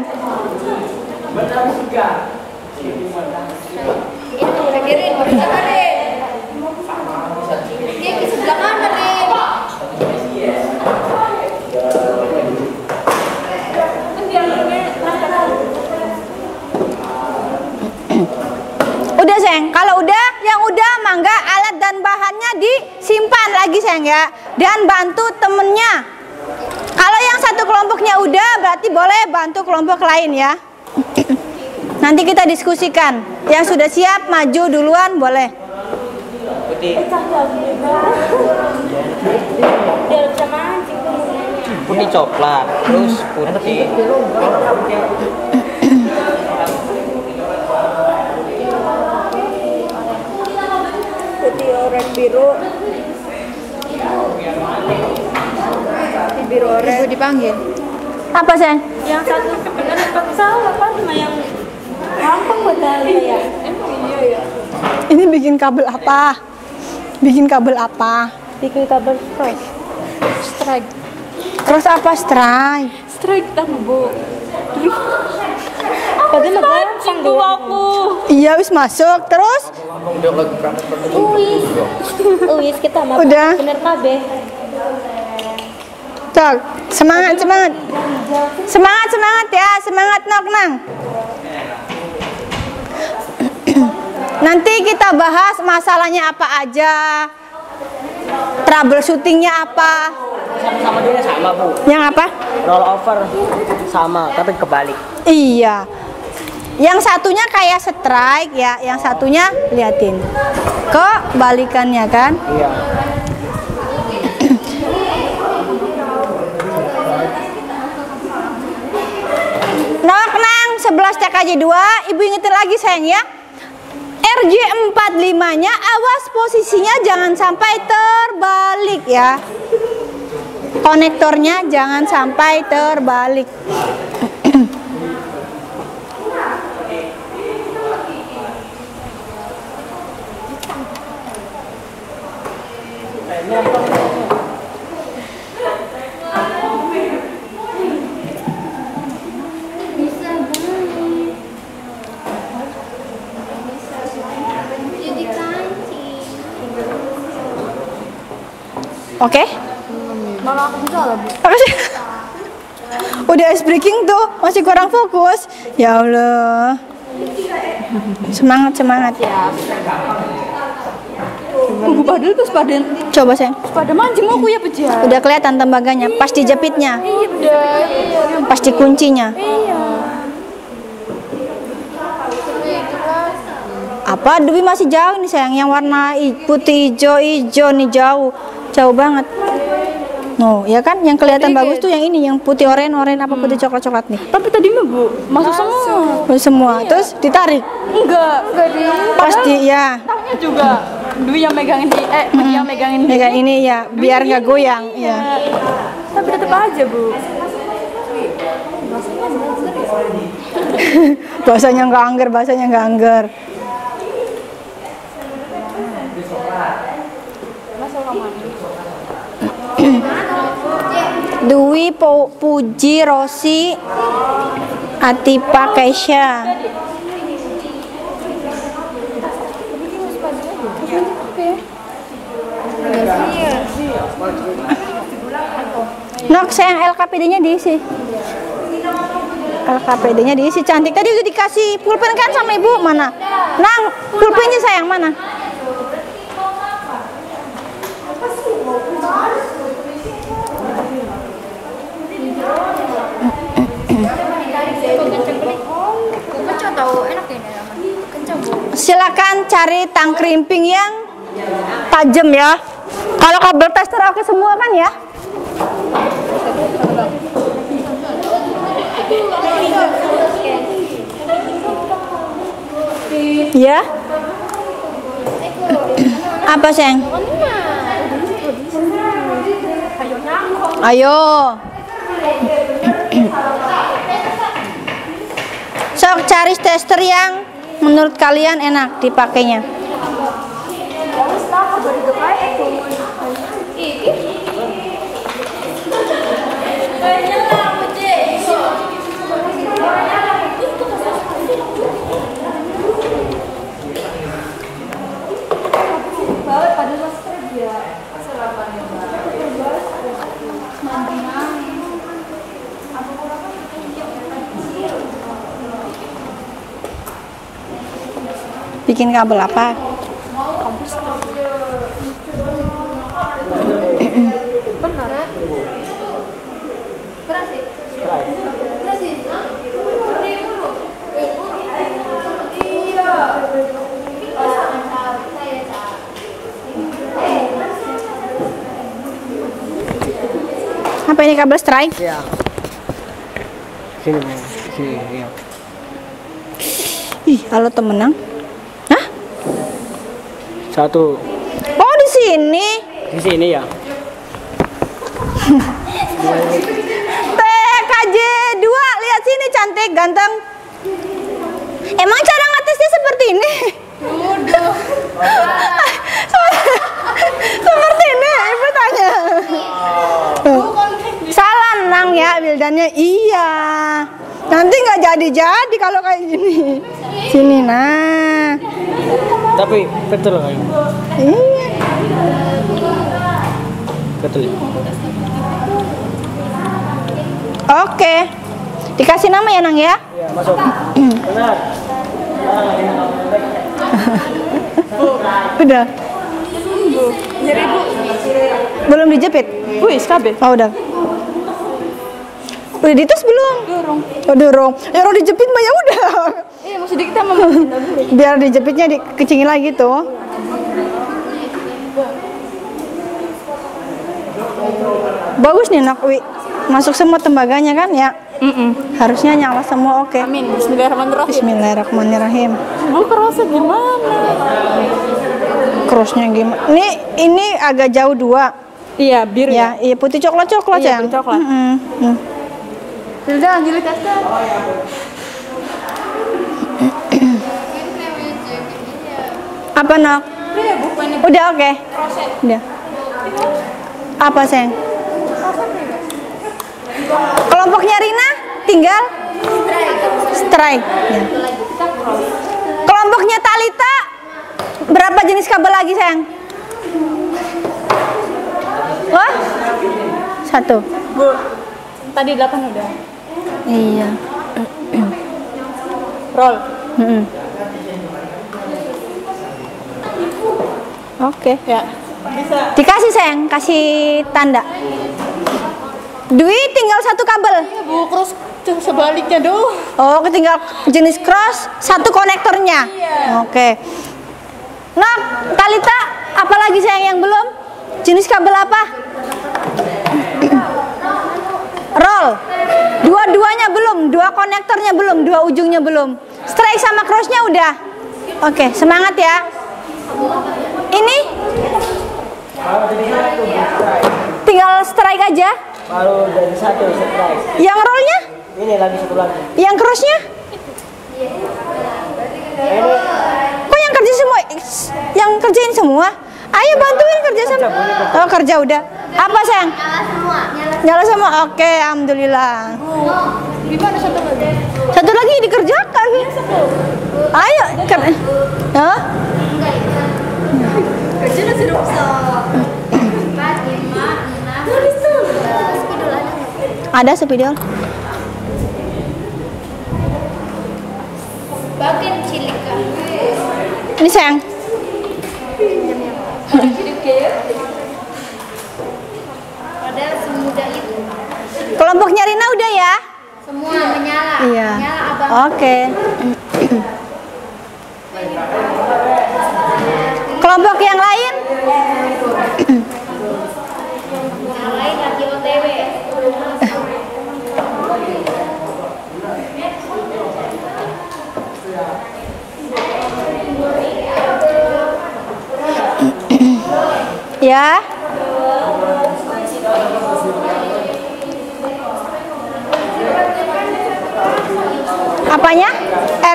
Kirin, sebelah kanan. Dia ke sebelah kanan, Rin. sayang ya. Dan bantu temennya. Kalau yang satu kelompoknya udah, berarti boleh bantu kelompok lain ya. Nanti kita diskusikan. Yang sudah siap maju duluan boleh. Putih. Putih coklat, terus putih. Putih, oranye, biru. Biru oranye. Ibu dipanggil. Apa sayang? Yang satu sebenarnya pakai salah apa cuma yang gampang buat ya. Iya ya. Ini bikin kabel apa? Bikin kabel apa? Bikin kabel strike. Strike. Terus apa strike? Strike tamu bu. Tadi lo gampang tuh aku. Iya wis masuk. Terus? Uis kita mah. Udah. Bener kabeh. Tok, semangat semangat. Semangat semangat ya, semangat Nok Nang. Nanti kita bahas masalahnya apa aja. Troubleshootingnya apa? Sama dia sama bu. Yang apa? Roll over sama, tapi kebalik. Iya. Yang satunya kayak strike ya, yang satunya liatin. Kebalikannya kan? Iya. Nok Nang 11 TKJ 2, Ibu ingetin lagi sayang ya. RJ45-nya awas posisinya jangan sampai terbalik ya. Konektornya jangan sampai terbalik. Oke? Malah aku salah bu. Apa sih? Udah ice breaking tuh, masih kurang fokus. Ya Allah. Semangat semangat. Bu padahal tuh sepadan. Coba sayang. Pada mancing aku ya peja. Udah kelihatan tembaganya, pas dijepitnya, Iya udah. Iya. pas dikuncinya. Iya. Apa? Dwi masih jauh nih sayang. Yang warna putih hijau nih jauh banget. No, ya kan? Yang kelihatan bagus tuh yang ini, yang putih oranye apa putih coklat nih. Tapi tadi mah bu masuk semua. Masuk semua. Terus ditarik. Enggak di. Pasti ya. Tahunya juga. Dwi yang megangin yang megangin Megang ini ya, biar nggak goyang. Ya. Tapi tetap aja bu. bahasanya nggak angger. Dwi, Puji, Rosi, Atipa, Keisha. Nok, sayang LKPD-nya diisi. LKPD-nya diisi cantik. Tadi udah dikasih pulpen kan sama ibu, mana? Nang, pulpennya sayang mana? Silakan cari tang krimping yang tajam ya. Kalau kabel tester oke semua kan ya? Ya. Apa sayang? Ayo. Sok cari tester yang menurut kalian enak dipakainya. Bikin kabel apa? Apa ini kabel strike? Iya. Sini, Bang. Sini, iya. Ih, halo temenang. Hah? Satu Oh, di sini. di sini ya. TKJ 2, lihat sini cantik, ganteng. Emang cara ngetesnya seperti ini? Seperti ini, ibu tanya. Salah nang ya, Wildannya. Iya. Nanti nggak jadi kalau kayak gini. Sini nah. Tapi betul nggak? Iya. Betul. Oke. Dikasih nama ya, Nang ya? Iya, masuk. Benar. Udah. Belum dijepit? Wih, KB. Oh, udah. Udah dites belum? Dorong. Oh, dorong. Ya orang dijepit mah ya udah. Iya, masih dikit sama. Biar dijepitnya dikecingin lagi tuh. Bagus nih Nak Wi. Masuk semua tembaganya kan ya? Harusnya nyala semua, oke. Amin. Bismillahirrahmanirrahim. Bismillahirrahmanirrahim. Bu, kerasa gimana? Crossnya gimana? Ini agak jauh 2. Iya, biru ya. Ya, iya putih coklat Iya, ya. putih coklat. Sudah, lanjut tesnya. Apa Nak? Udah oke. Udah. Apa sayang? Kelompoknya Rina tinggal strike. Ya. Kelompoknya Talita berapa jenis kabel lagi sayang? Wah, 1. Bu, tadi 8 udah. Iya. Roll. Oke. Ya. Bisa. Dikasih sayang, kasih tanda. Dwi tinggal 1 kabel. Bu, cross sebaliknya doh. Oh, tinggal jenis cross, 1 konektornya. Iya. Oke. Nah, Talita, apalagi sayang yang belum? Jenis kabel apa? Roll. Dua-duanya belum, 2 konektornya belum, 2 ujungnya belum. Strike sama crossnya udah. Oke, semangat ya. Ini tinggal strike aja. Baru jadi 1 surprise. Yang rollnya? Ini lagi 1 lagi. Yang crossnya? Kok yang kerja semua? Yang kerjain semua? Ayo bantuin kerja sama. Oh, kerja udah. Apa sayang? Nyala semua. Oke, alhamdulillah. Gimana satu lagi? Satu lagi dikerjakan. Ayo. Hah? Kerja nasi rusak. Ada spidol. Bagian cilika. Ini sayang. Padahal semudah itu. Kelompoknya Rina udah ya? Semua menyala. Iya. Menyala abang. Oke. Kelompok yang lain? Yang lain lagi OTW. Ya. Apanya?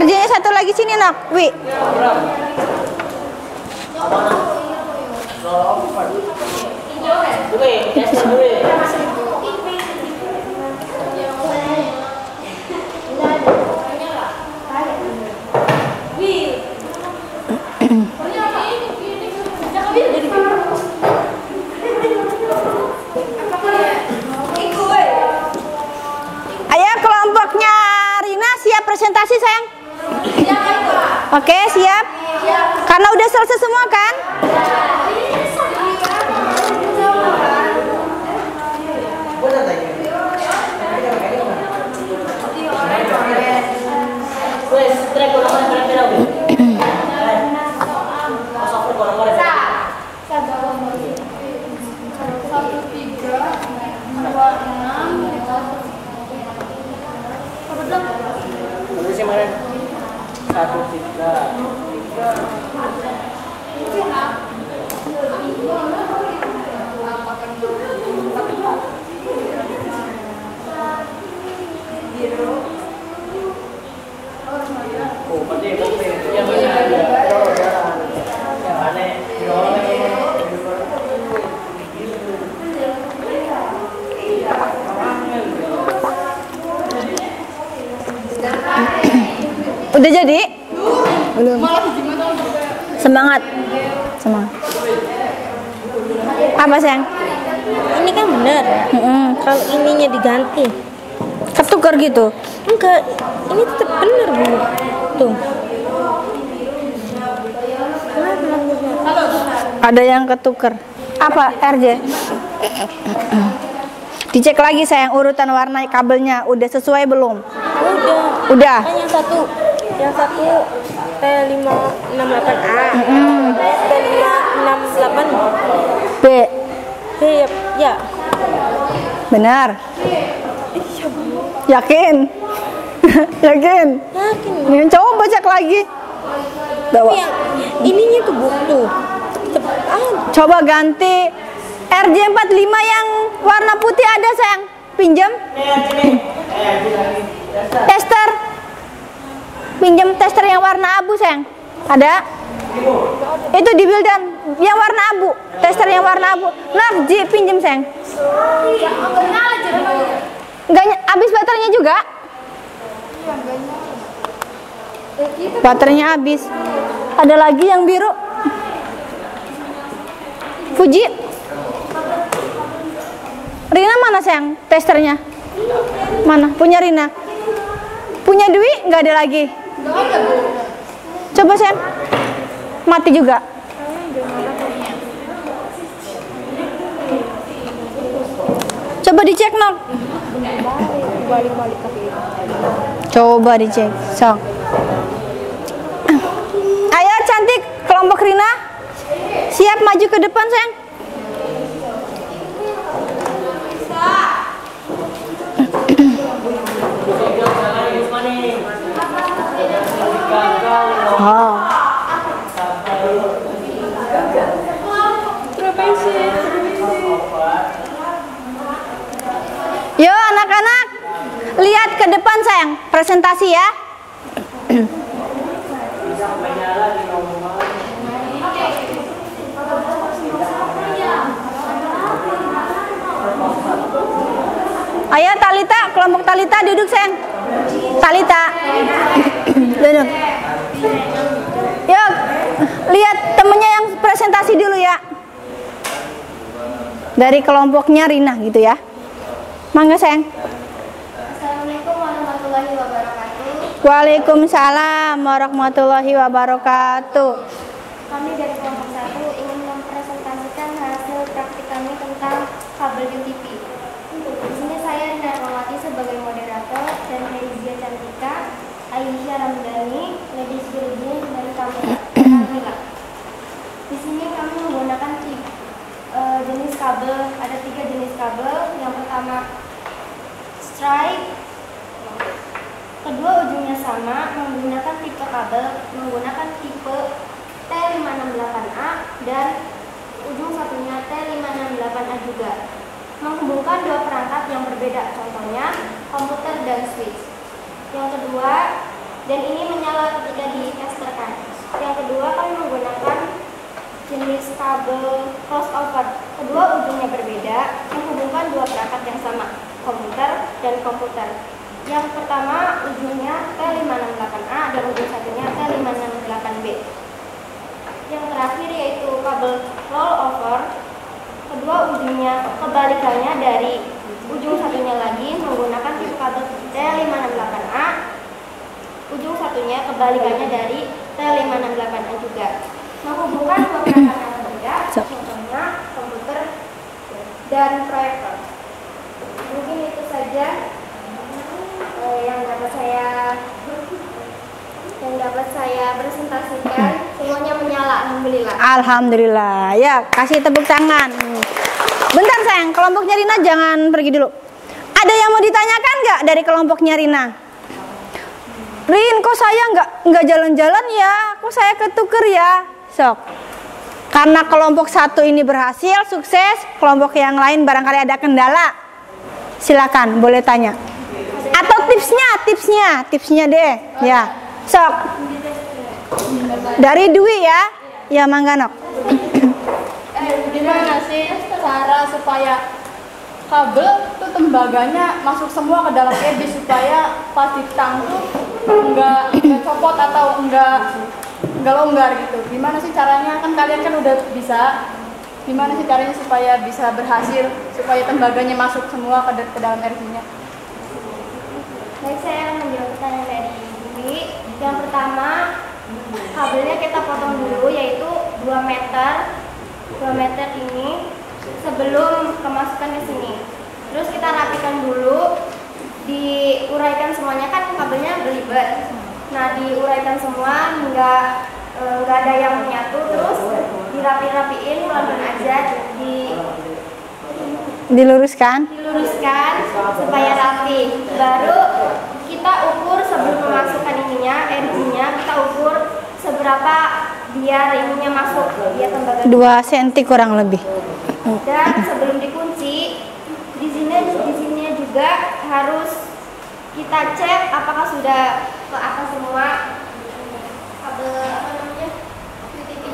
RJ-nya 1 lagi sini Nak. Wi. Ayo kelompoknya Rina siap presentasi sayang? Oke siap? Karena udah selesai semua kan? Udah jadi? Belum. Semangat. Semangat. Apa sayang? Ini kan benar. Kalau ininya diganti. Ketukar gitu. Enggak, ini tetap benar Bu. Tuh. Ada yang ketukar. Apa RJ? Dicek lagi sayang urutan warna kabelnya udah sesuai belum? Udah. Kan yang satu T568A. T568 B. B ya. Benar. Yakin? Yakin? Yakin. Nih, coba cek lagi. Bawa. Yang ininya tuh Bu tuh. Coba ganti RJ45 yang warna putih ada sayang. Pinjam. Tester. Pinjam tester yang warna abu sayang. Ada? Itu di Wildan yang warna abu. Tester yang warna abu. Nah, Ji pinjam sayang. Enggak habis baterainya juga? Baterainya habis. Ada lagi yang biru. Fuji. Rina mana sayang testernya? Mana? Punya Rina? Punya Dwi? Nggak ada lagi. Coba sayang. Mati juga. Coba dicek Nok. Coba dicek. Sok. Ayo cantik kelompok Rina. Siap maju ke depan sayang. Oh. Yo anak-anak, lihat ke depan sayang, presentasi ya. Ayo Talita, kelompok Talita duduk sayang. Talita, duduk. Yuk, lihat temennya yang presentasi dulu ya. Dari kelompoknya Rina gitu ya. Mangga sayang. Assalamualaikum warahmatullahi wabarakatuh. Waalaikumsalam warahmatullahi wabarakatuh. Kami dari kelompok 1 ingin mempresentasikan hasil praktik kami tentang kabel UTP. Di sini saya Rina Rahmawati sebagai moderator dan Herizia Cantika, Aisyah Ramdhani, Lady Sirjin, dan Kamila. Di sini kami menggunakan jenis kabel, ada 3 jenis kabel. Yang pertama strike, kedua ujungnya sama, menggunakan tipe kabel, menggunakan tipe T568A, dan ujung satunya T568A juga. Menghubungkan 2 perangkat yang berbeda, contohnya komputer dan switch. Yang kedua, dan ini menyala ketika ditesterkan. Yang kedua, kami menggunakan jenis kabel crossover. Kedua ujungnya berbeda, menghubungkan 2 perangkat yang sama, komputer dan komputer. Yang pertama ujungnya T568A dan ujung satunya T568B. Yang terakhir yaitu kabel rollover. Kedua ujungnya kebalikannya dari ujung satunya lagi, menggunakan tipe kabel T568A. Ujung satunya kebalikannya dari T568A juga. Menghubungkan 2 perangkat yang berbeda, contohnya komputer dan proyektor. Mungkin itu saja yang dapat saya presentasikan. Semuanya menyala, alhamdulillah. Alhamdulillah. Ya, kasih tepuk tangan. Bentar sayang, kelompoknya Rina jangan pergi dulu. Ada yang mau ditanyakan nggak dari kelompoknya Rina? Rin, kok saya nggak jalan-jalan ya? Kok saya ketuker ya? Sok. Karena kelompok 1 ini berhasil, sukses, kelompok yang lain barangkali ada kendala. Silakan, boleh tanya. Atau tipsnya deh. Ya, sok. Dari Dwi ya. Ya, mangga Nok. Gimana sih cara supaya kabel tuh tembaganya masuk semua ke dalam EB supaya pas ditang tuh enggak copot atau enggak longgar gitu. Gimana sih caranya? Kan kalian kan udah bisa. Gimana sih caranya supaya bisa berhasil, supaya tembaganya masuk semua ke dalam RG-nya? Baik, saya akan menjawab pertanyaan dari Budi. Yang pertama, kabelnya kita potong dulu, yaitu 2 meter. 2 meter ini sebelum kemasukan ke sini. Terus kita rapikan dulu, diuraikan semuanya, kan kabelnya belibet. Nah, diuraikan semua hingga nggak ada yang menyatu, terus dirapiin pelan-pelan aja, diluruskan supaya rapi. Baru kita ukur sebelum memasukkan ininya, RG-nya, kita ukur seberapa biar ininya masuk, biar tembaga 2 cm kurang lebih. Dan sebelum dikunci, di sini juga harus kita cek apakah sudah ke atas semua kabel UTP.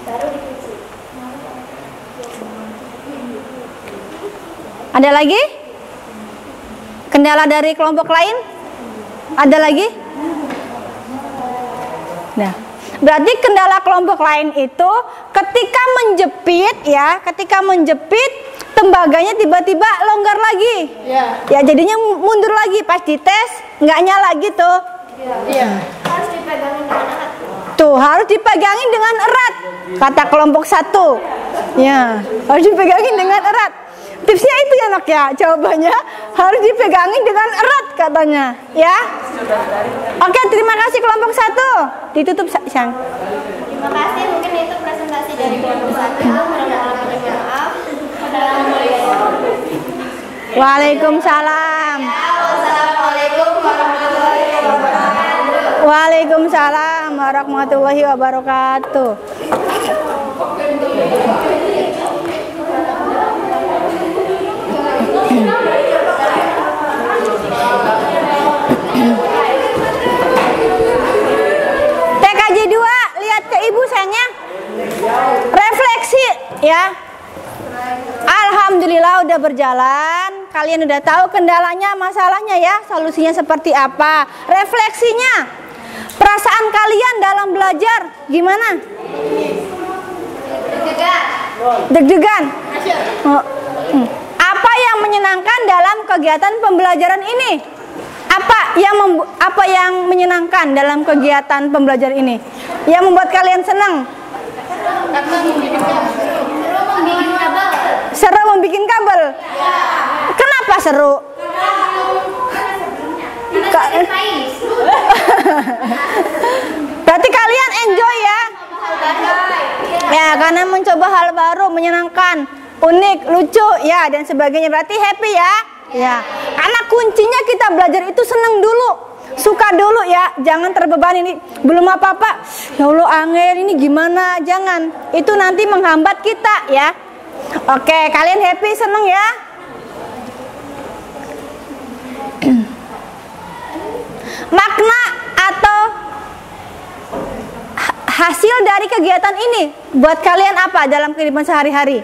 Baru dikunci. Ada lagi? Kendala dari kelompok lain? Ada lagi? Nah, berarti kendala kelompok lain itu ketika menjepit tembaganya tiba-tiba longgar lagi. Ya jadinya mundur lagi, pas dites nggak nyala gitu. Harus dipegangin dengan erat. Tuh, harus dipegangin dengan erat, kata kelompok 1. Ya, harus dipegangin dengan erat. Tipsnya itu ya nak ya, jawabannya harus dipegangin dengan erat katanya, ya. Oke, terima kasih kelompok 1. Ditutup, Sang. Terima kasih, mungkin itu presentasi dari kelompok 1. Maaf. Waalaikumsalam. Wassalamualaikum warahmatullahi wabarakatuh. Waalaikumsalam warahmatullahi wabarakatuh. TKJ 2, lihat ke ibu sayangnya. Refleksi ya. Alhamdulillah udah berjalan. Kalian udah tahu kendalanya, masalahnya ya, solusinya seperti apa. Refleksinya, perasaan kalian dalam belajar gimana? Deg-degan. Apa yang menyenangkan dalam kegiatan pembelajaran ini? Apa yang menyenangkan dalam kegiatan pembelajaran ini? Yang membuat kalian senang? Seru membikin kabel. Kenapa seru? Berarti kalian enjoy ya? Ya, karena mencoba hal baru, menyenangkan, unik, lucu, ya, dan sebagainya. Berarti happy ya? Ya. Karena kuncinya kita belajar itu senang dulu, suka dulu ya. Jangan terbebani ini, belum apa-apa. Ya Allah, angin ini gimana? Jangan. Itu nanti menghambat kita ya. Oke, kalian happy, seneng ya? Makna atau hasil dari kegiatan ini buat kalian apa dalam kehidupan sehari-hari?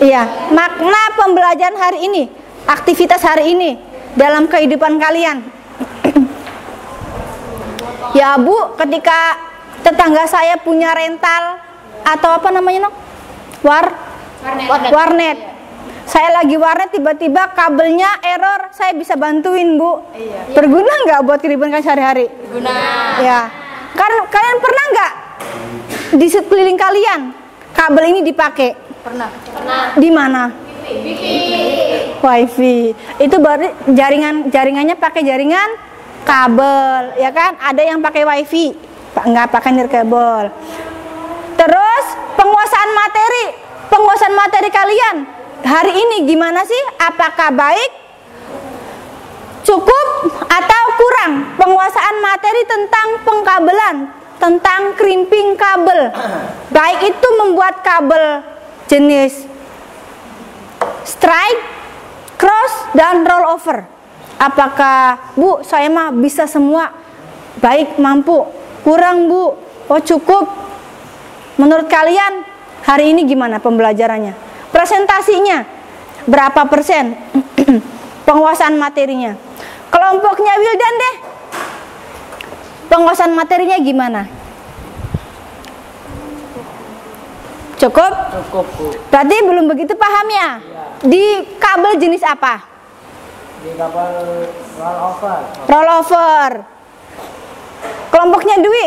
Iya, makna pembelajaran hari ini, aktivitas hari ini dalam kehidupan kalian. Ya Bu, ketika tetangga saya punya rental atau apa namanya nok? Warnet. Saya lagi warnet, tiba-tiba kabelnya error, saya bisa bantuin Bu. Berguna nggak buat kehidupan kalian sehari-hari? Berguna. Ya. Kalian pernah nggak di sekeliling kalian kabel ini dipakai? Pernah. Di mana? Wifi. Itu berarti jaringannya pakai jaringan kabel, ya kan? Ada yang pakai wifi, nggak pakai nirkabel. Terus penguasaan materi kalian hari ini gimana sih? Apakah baik, cukup, atau kurang penguasaan materi tentang pengkabelan, tentang crimping kabel? Baik itu membuat kabel jenis strike, cross, dan roll over. Apakah Bu, saya mah bisa semua? Baik, mampu. Kurang Bu? Oh cukup. Menurut kalian hari ini gimana pembelajarannya? Presentasinya berapa persen? Penguasaan materinya. Kelompoknya Wildan deh. Penguasaan materinya gimana? Cukup? Cukup, Bu. Berarti belum begitu paham ya? Di kabel jenis apa? Di kapal rollover. Rollover. Kelompoknya Dwi?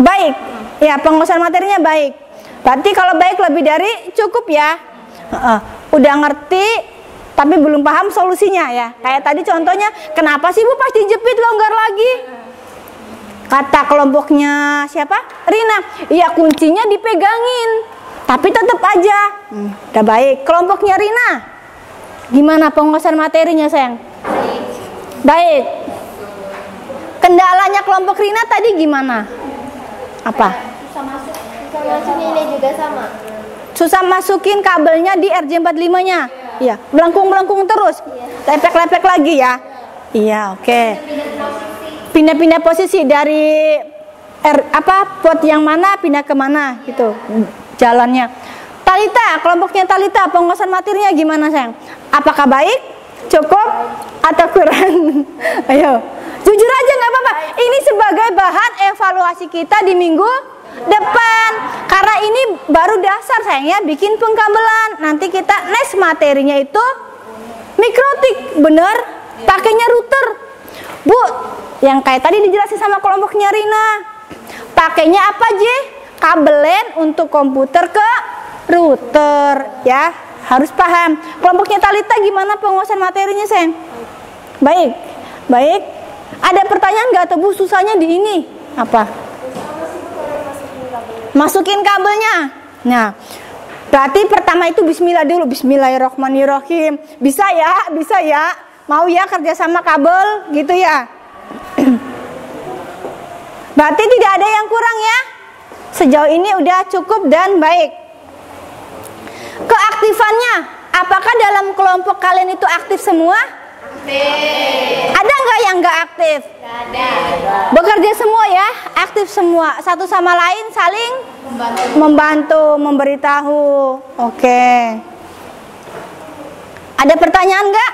Baik. Ya, penguasaan materinya baik. Berarti kalau baik lebih dari cukup ya. Udah ngerti tapi belum paham solusinya ya. Kayak tadi contohnya, kenapa sih Bu pas dijepit longgar lagi? Kata kelompoknya siapa? Rina. Iya, kuncinya dipegangin. Tapi tetap aja. Udah baik. Kelompoknya Rina. Gimana penguasaan materinya, sayang? Baik. Kendalanya kelompok Rina tadi gimana? Apa? Susah masuknya ini juga sama. Susah masukin kabelnya di RJ45-nya. Iya, melengkung-melengkung terus. Lepek-lepek lagi ya. Iya, oke. Pindah-pindah posisi dari pot yang mana pindah ke mana gitu jalannya. Talita, kelompoknya Talita, penguasaan materinya gimana, sayang? Apakah baik, cukup, atau kurang? Ayo, jujur aja nggak apa-apa. Ini sebagai bahan evaluasi kita di minggu depan. Karena ini baru dasar, sayang ya, bikin pengkabelan. Nanti kita next materinya itu mikrotik, bener? Pakainya router, Bu. Yang kayak tadi dijelasin sama kelompoknya Rina. Pakainya apa, J? Kabelen untuk komputer ke router, ya. Harus paham. Kelompoknya Talita gimana penguasaan materinya, sayang? Baik. Baik. Ada pertanyaan nggak tuh, Bu? Susahnya di ini apa? Masukin kabelnya. Nah, berarti pertama itu bismillah dulu. Bismillahirrahmanirrahim. Bisa ya? Bisa ya? Mau ya kerja sama kabel gitu ya? Berarti tidak ada yang kurang ya? Sejauh ini udah cukup dan baik. Keaktifannya, apakah dalam kelompok kalian itu aktif semua? Aktif. Ada nggak yang nggak aktif? Ada. Bekerja semua ya, aktif semua. Satu sama lain saling membantu, memberitahu. Oke. Ada pertanyaan nggak?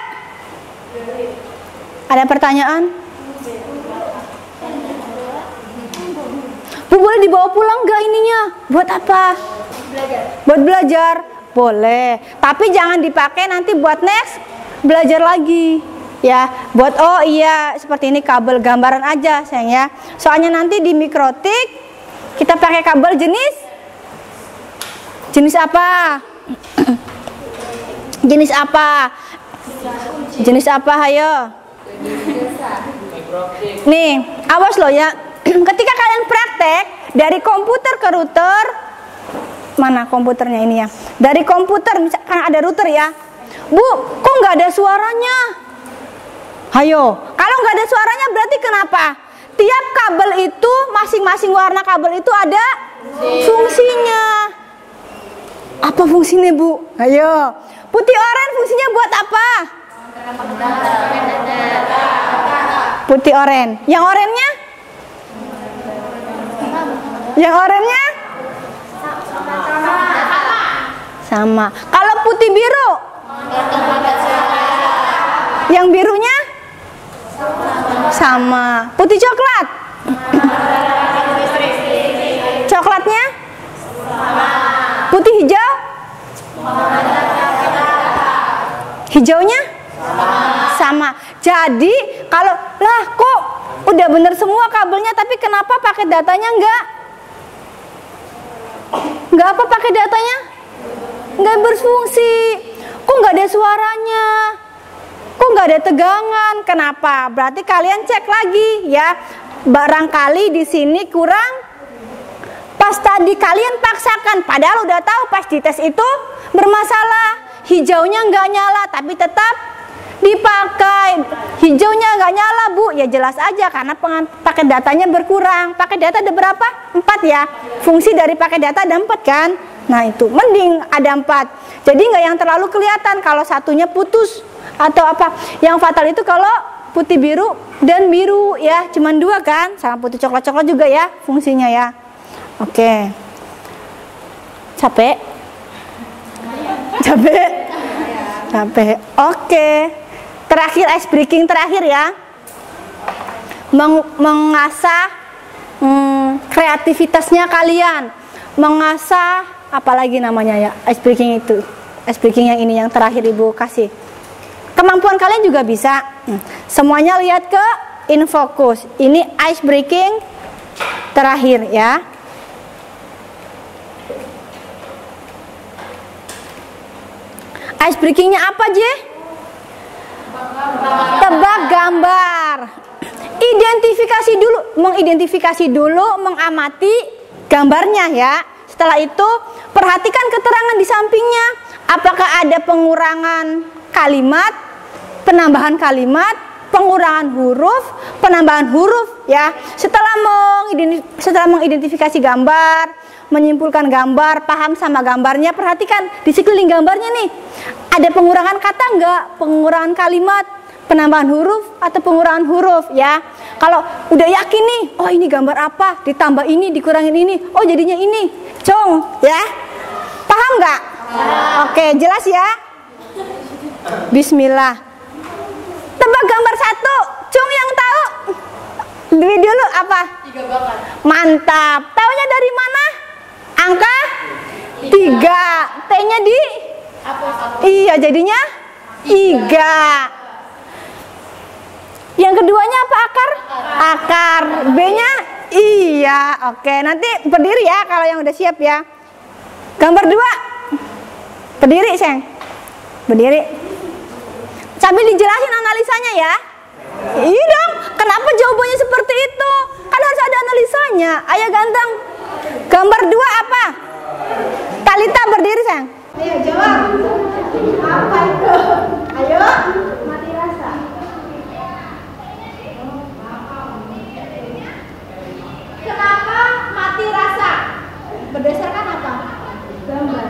Ada pertanyaan? Bu, boleh dibawa pulang nggak ininya? Buat apa? Belajar. Buat belajar? Boleh. Tapi jangan dipakai nanti buat next belajar lagi. Ya, buat oh iya seperti ini kabel gambaran aja, sayang ya. Soalnya nanti di mikrotik kita pakai kabel jenis apa? Jenis apa? Jenis apa, hayo? Nih, awas loh ya. Ketika kalian praktek dari komputer ke router, mana komputernya ini ya? Dari komputer misalkan ada router ya. Bu, kok nggak ada suaranya? Hayo, kalau nggak ada suaranya berarti kenapa? Tiap kabel itu, masing-masing warna kabel itu ada fungsinya. Apa fungsinya, Bu? Ayo. Putih oranye fungsinya buat apa? Putih oranye. Yang oranye-nya? Yang oranye-nya? Sama. Kalau putih biru? Yang birunya? Sama. Putih coklat? Coklatnya? Putih hijau? Hijaunya? Sama. Jadi kalau lah kok udah bener semua kabelnya tapi kenapa pakai datanya enggak? Enggak apa pakai datanya? Enggak berfungsi. Kok enggak ada suaranya? Kok nggak ada tegangan? Kenapa? Berarti kalian cek lagi ya. Barangkali di sini kurang. Pas tadi kalian paksakan, padahal udah tahu pas dites itu bermasalah. Hijaunya nggak nyala, tapi tetap dipakai. Hijaunya nggak nyala, Bu. Ya jelas aja karena pakai datanya berkurang. Pakai data ada berapa? 4 ya. Fungsi dari pakai data ada 4 kan? Nah itu mending ada 4. Jadi nggak yang terlalu kelihatan kalau satunya putus. Atau apa yang fatal itu kalau putih biru dan biru ya, cuman 2 kan, sama putih coklat-coklat juga ya fungsinya ya. Oke. Capek? Capek? Capek. Oke. terakhir, ice breaking terakhir ya, mengasah kreativitasnya kalian, mengasah apalagi namanya ya, ice breaking itu, ice breaking yang ini yang terakhir Ibu kasih. Kemampuan kalian juga bisa. Semuanya lihat ke InFocus. Ini ice breaking terakhir ya. Ice breakingnya apa, J? Tebak gambar. Identifikasi dulu, mengidentifikasi dulu, mengamati gambarnya ya. Setelah itu perhatikan keterangan di sampingnya. Apakah ada pengurangan kalimat, penambahan kalimat, pengurangan huruf, penambahan huruf ya. Setelah mengidentifikasi gambar, menyimpulkan gambar, paham sama gambarnya, perhatikan di sekeliling gambarnya nih. Ada pengurangan kata enggak? Pengurangan kalimat, penambahan huruf atau pengurangan huruf ya. Kalau udah yakin nih, oh ini gambar apa? Ditambah ini, dikurangin ini. Oh jadinya ini. Cong ya. Paham enggak? Oke, jelas ya? Bismillah. Tebak gambar satu. Cung yang tahu. Dulu apa? 3 bakar. Mantap. Taunya dari mana? Angka 3. T-nya di? Iya, jadinya 3. Yang keduanya apa? Akar? Akar. B-nya? Iya. Oke, nanti berdiri ya kalau yang udah siap ya. Gambar 2. Berdiri, sayang. Berdiri. Sambil dijelasin analisanya ya. Iya dong. Kenapa jawabannya seperti itu? Kan harus ada analisanya. Ayo ganteng. Gambar 2 apa? Talita berdiri, sayang. Ayo jawab. Apa itu? Ayo. Mati rasa. Kenapa mati rasa? Berdasarkan apa? Gambar.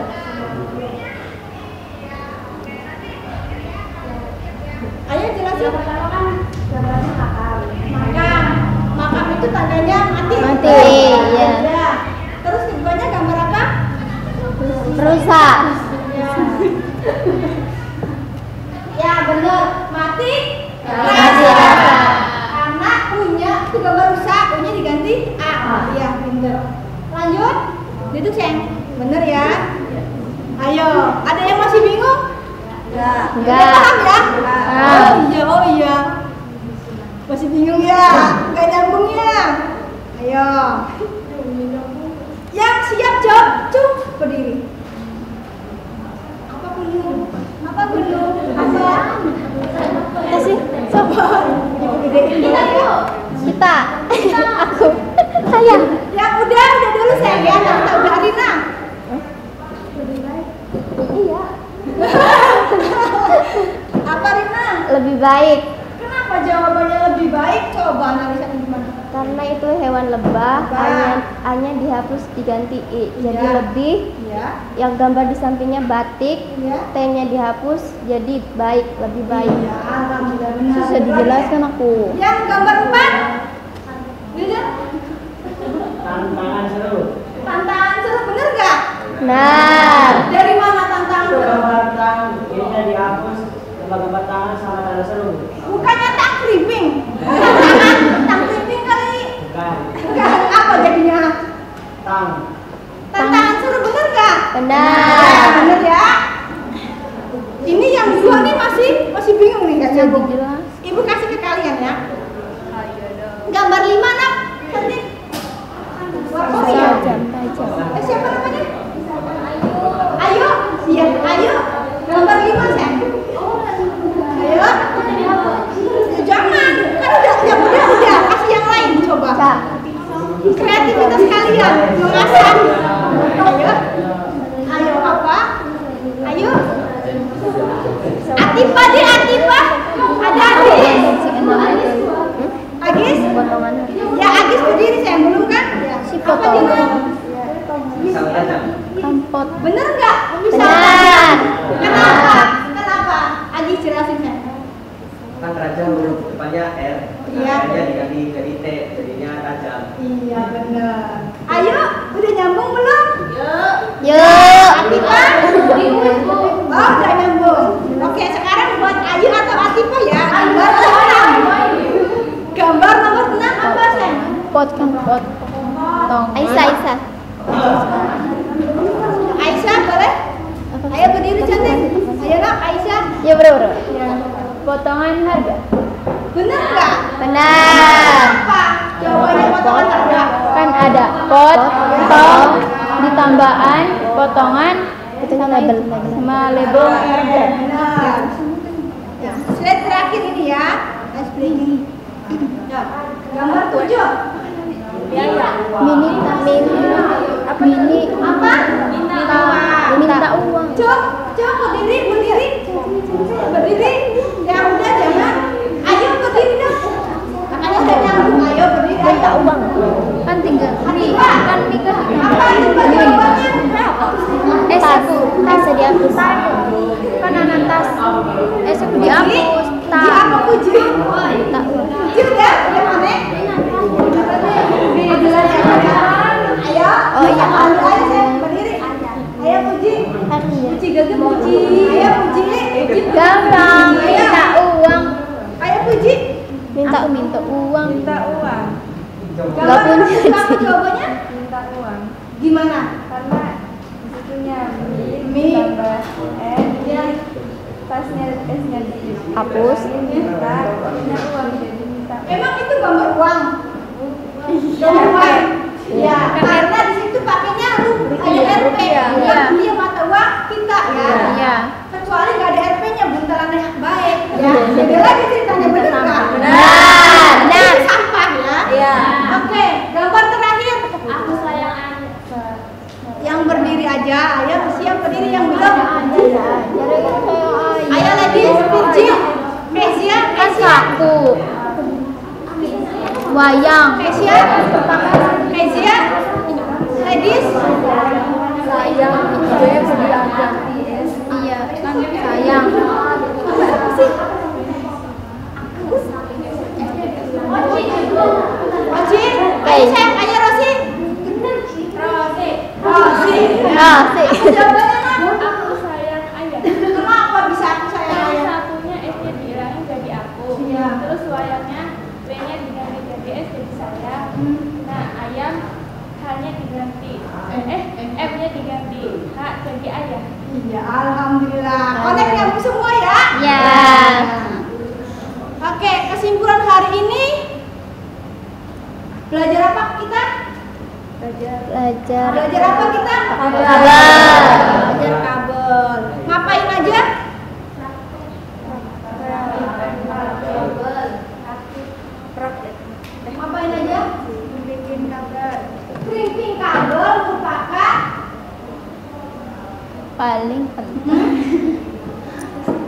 Ayo jelasin. Yang pertama kan gambarnya makam. Makam. Makam itu tandanya mati. Mati, iya. Ya. Terus keduanya gambar apa? Rusak. Ya benar. Mati. Mati rasa. Karena punya itu gambar rusak, punya diganti A. Iya benar. Lanjut. Duduk sayang. Bener ya. Ayo. Ada yang masih bingung? Enggak. Paham ya? Oh iya. Masih bingung ya? Enggak nyambung ya? Ayo. Yang siap jawab, cung berdiri. Apa gunung? Apa gunung? Apa? Kasih. Sabar. Ibu gedein dulu ya. Kita. Aku. Saya. Ya udah dulu sayang ya. Nanti udah Arina. Iya. Apa Rina? Lebih baik Kenapa jawabannya lebih baik? Coba analisanya gimana? karena itu hewan lebah. A-nya dihapus diganti I. Jadi Iya. lebih. Iya. Yang gambar di sampingnya batik. Iya. T-nya dihapus jadi baik, lebih baik. Iya, alhamdulillah benar. Susah dijelaskan aku. Yang gambar 4. Jujur. Tantangan seru. Tantangan seru bener gak? Nah, Dari mana tantangan seru? Gambar tang, ininya dihapus, gambar tangan sama tanda seru. Bukannya tang clipping. Tang clipping kali. Bukan. Bukan apa jadinya? Tang. Tantangan seru bener gak? benar. Bener ya. Ini yang dua nih masih bingung nih gak nyambung. Jelas. Ibu kasih ke kalian ya. Gambar 5 nak. Cantik. Warkopi ya? Siapa namanya? Ayo. Iya, ayo. Gambar 5 sayang. Ayo. Jangan. Kan udah. Kasih yang lain coba. Kreativitas kalian mengasah. Ayo. Ayo apa? Ayo. Atipa deh, Atipa. Ada Agis. Agis? Ya Agis berdiri saya belum kan? Ya. Apa dia? Kampot. Bener nggak? Benar. Kenapa? Kenapa? Agis jelasin saya. Kan raja huruf depannya R, Iya. R-nya diganti jadi T, jadinya tajam. Iya bener. Ayo, udah nyambung belum? Yuk. Atipa? Oh, udah nyambung. Oke, sekarang buat potongan. Aisyah. Aisyah boleh? Ayo berdiri cantik. Ayo nak Aisyah. Ya bro. Ya, potongan harga. Bener nggak? Benar. Apa? Jawabannya potongan harga. Kan ada potong ditambahan potongan Itu label. sama label harga. Benar. Ya, slide terakhir ini ya. Ice breaking. Ya, gambar 7. Ya. Mini Apa? minta uang. Cok, berdiri. Berdiri. Ya udah jangan. Ayo berdiri dong. Makanya udah nyambung. Ayo berdiri. Minta uang. Kan tinggal Kan nikah. apa tiba jawabannya? S1 dihapus. Kan anak tas. Esok dihapus. Ji apa puji? Minta uang. Puji udah mana? Ayo. Oh, iya. Ayo saya berdiri. Ayo puji. Puji gagah puji. Ayo puji. Gampang. Minta uang. Ayo puji. Minta uang. Minta uang. Gambar kamu jawabannya? Minta uang. Gimana? Karena disitunya Mi. tambah ya tasnya S-nya Hapus. minta uang jadi minta. Emang itu gambar uang? Gambar uang. Ya, karena di situ pakainya RP. Iya. Dia mata uang kita ya. Iya. Kecuali nggak ada RP-nya buntalannya baik. Ya, beda lagi ceritanya bener nggak? Benar. Ini sampah ya. Iya. Oke, gambar terakhir. Aku sayang Yang berdiri aja, ayo siap berdiri yang belum. Ayo ladies, Virgil, Kezia, Saku. Wayang. Kezia, ladies. Sayang. Gue ganti S. Iya. Kan sayang. Rosi, ayo sayang, ayo Rosi. Rosi. Jawabannya nak? Aku sayang ayah. Kenapa bisa aku sayang Yang ayah? satunya S-nya dihilangin jadi aku. Iya. Terus wayangnya W-nya diganti jadi S jadi saya. Nah, ayam H-nya diganti. M-nya diganti H jadi ayah. Iya, alhamdulillah. Connect kamu semua ya? Ya. Oke, kesimpulan hari ini belajar apa kita? Belajar Belajar apa kita? kabel. Belajar kabel. Ngapain aja? Ngapain aja? Bikin kabel. Crimping kabel merupakan Paling penting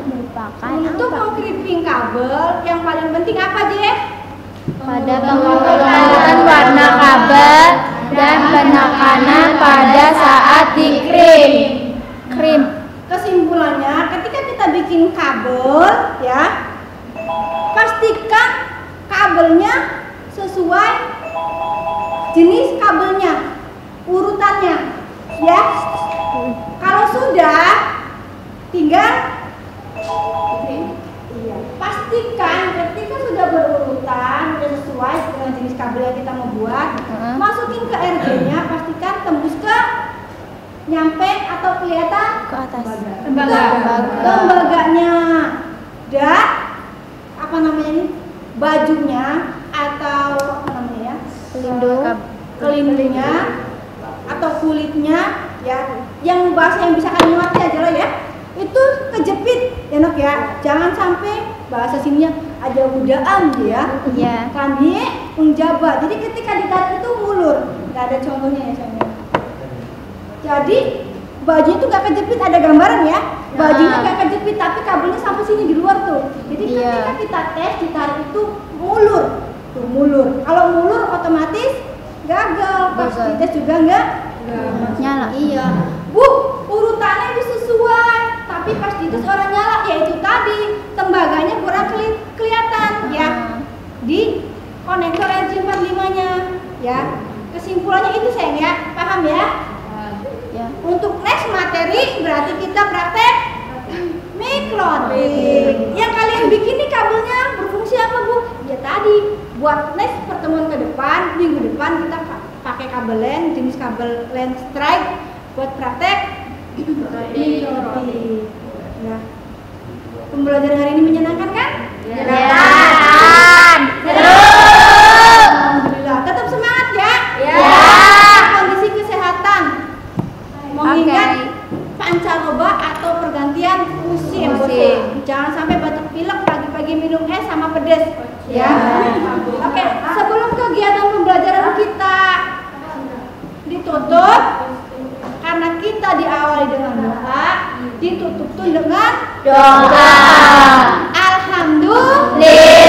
merupakan untuk mengkrimping kabel yang paling penting apa Je? pada pengukuran warna kabel dan penekanan pada saat dikrim. Kesimpulannya, ketika kita bikin kabel, ya, pastikan kabelnya sesuai jenis kabelnya, urutannya, ya. Kalau sudah, tinggal pastikan ketika sudah berurutan, sudah sesuai dengan jenis kabel yang kita mau buat, masukin ke RG-nya, pastikan tembus ke nyampe atau kelihatan Ke atas. tembaganya, dan apa namanya ini, bajunya atau apa namanya ya, kelindungnya atau kulitnya, ya, yang bahasa yang bisa kalian ngerti aja lah ya, itu kejepit ya Nok ya, jangan sampai bahasa sininya ada udaan ya, Iya. kan dia menjabat, jadi ketika ditarik itu ngulur, nggak ada contohnya ya sayang. Jadi baju itu nggak kejepit, ada gambaran ya, bajunya nggak kejepit tapi kabelnya sampai sini di luar tuh, jadi ketika kita tes ditarik itu mulur, tuh mulur, kalau mulur otomatis gagal, pas dites juga nggak Nyala. Iya, Bu, urutannya itu sesuai, tapi pas dites orang nyala, yaitu tadi tembaganya kurang kelihatan ya di konektor RJ45-nya ya. Kesimpulannya itu sayang ya, paham ya? Ya. Untuk next materi berarti kita praktek mikrotik. Yang kalian bikin nih kabelnya berfungsi apa Bu? Ya tadi buat next pertemuan ke depan, minggu depan kita pakai kabel LAN, jenis kabel LAN strike buat praktek roti. Ya. Pembelajaran hari ini menyenangkan kan? Menyenangkan. Alhamdulillah. Tetap semangat ya. Kondisi kesehatan. Mengingat pancaroba atau pergantian musim. Jangan sampai batuk pilek pagi-pagi minum es sama pedes. Ya. Oke, sebelum kegiatan pembelajaran kita ditutup, karena kita diawali dengan doa, ditutup tuh dengan Doa. Alhamdulillah.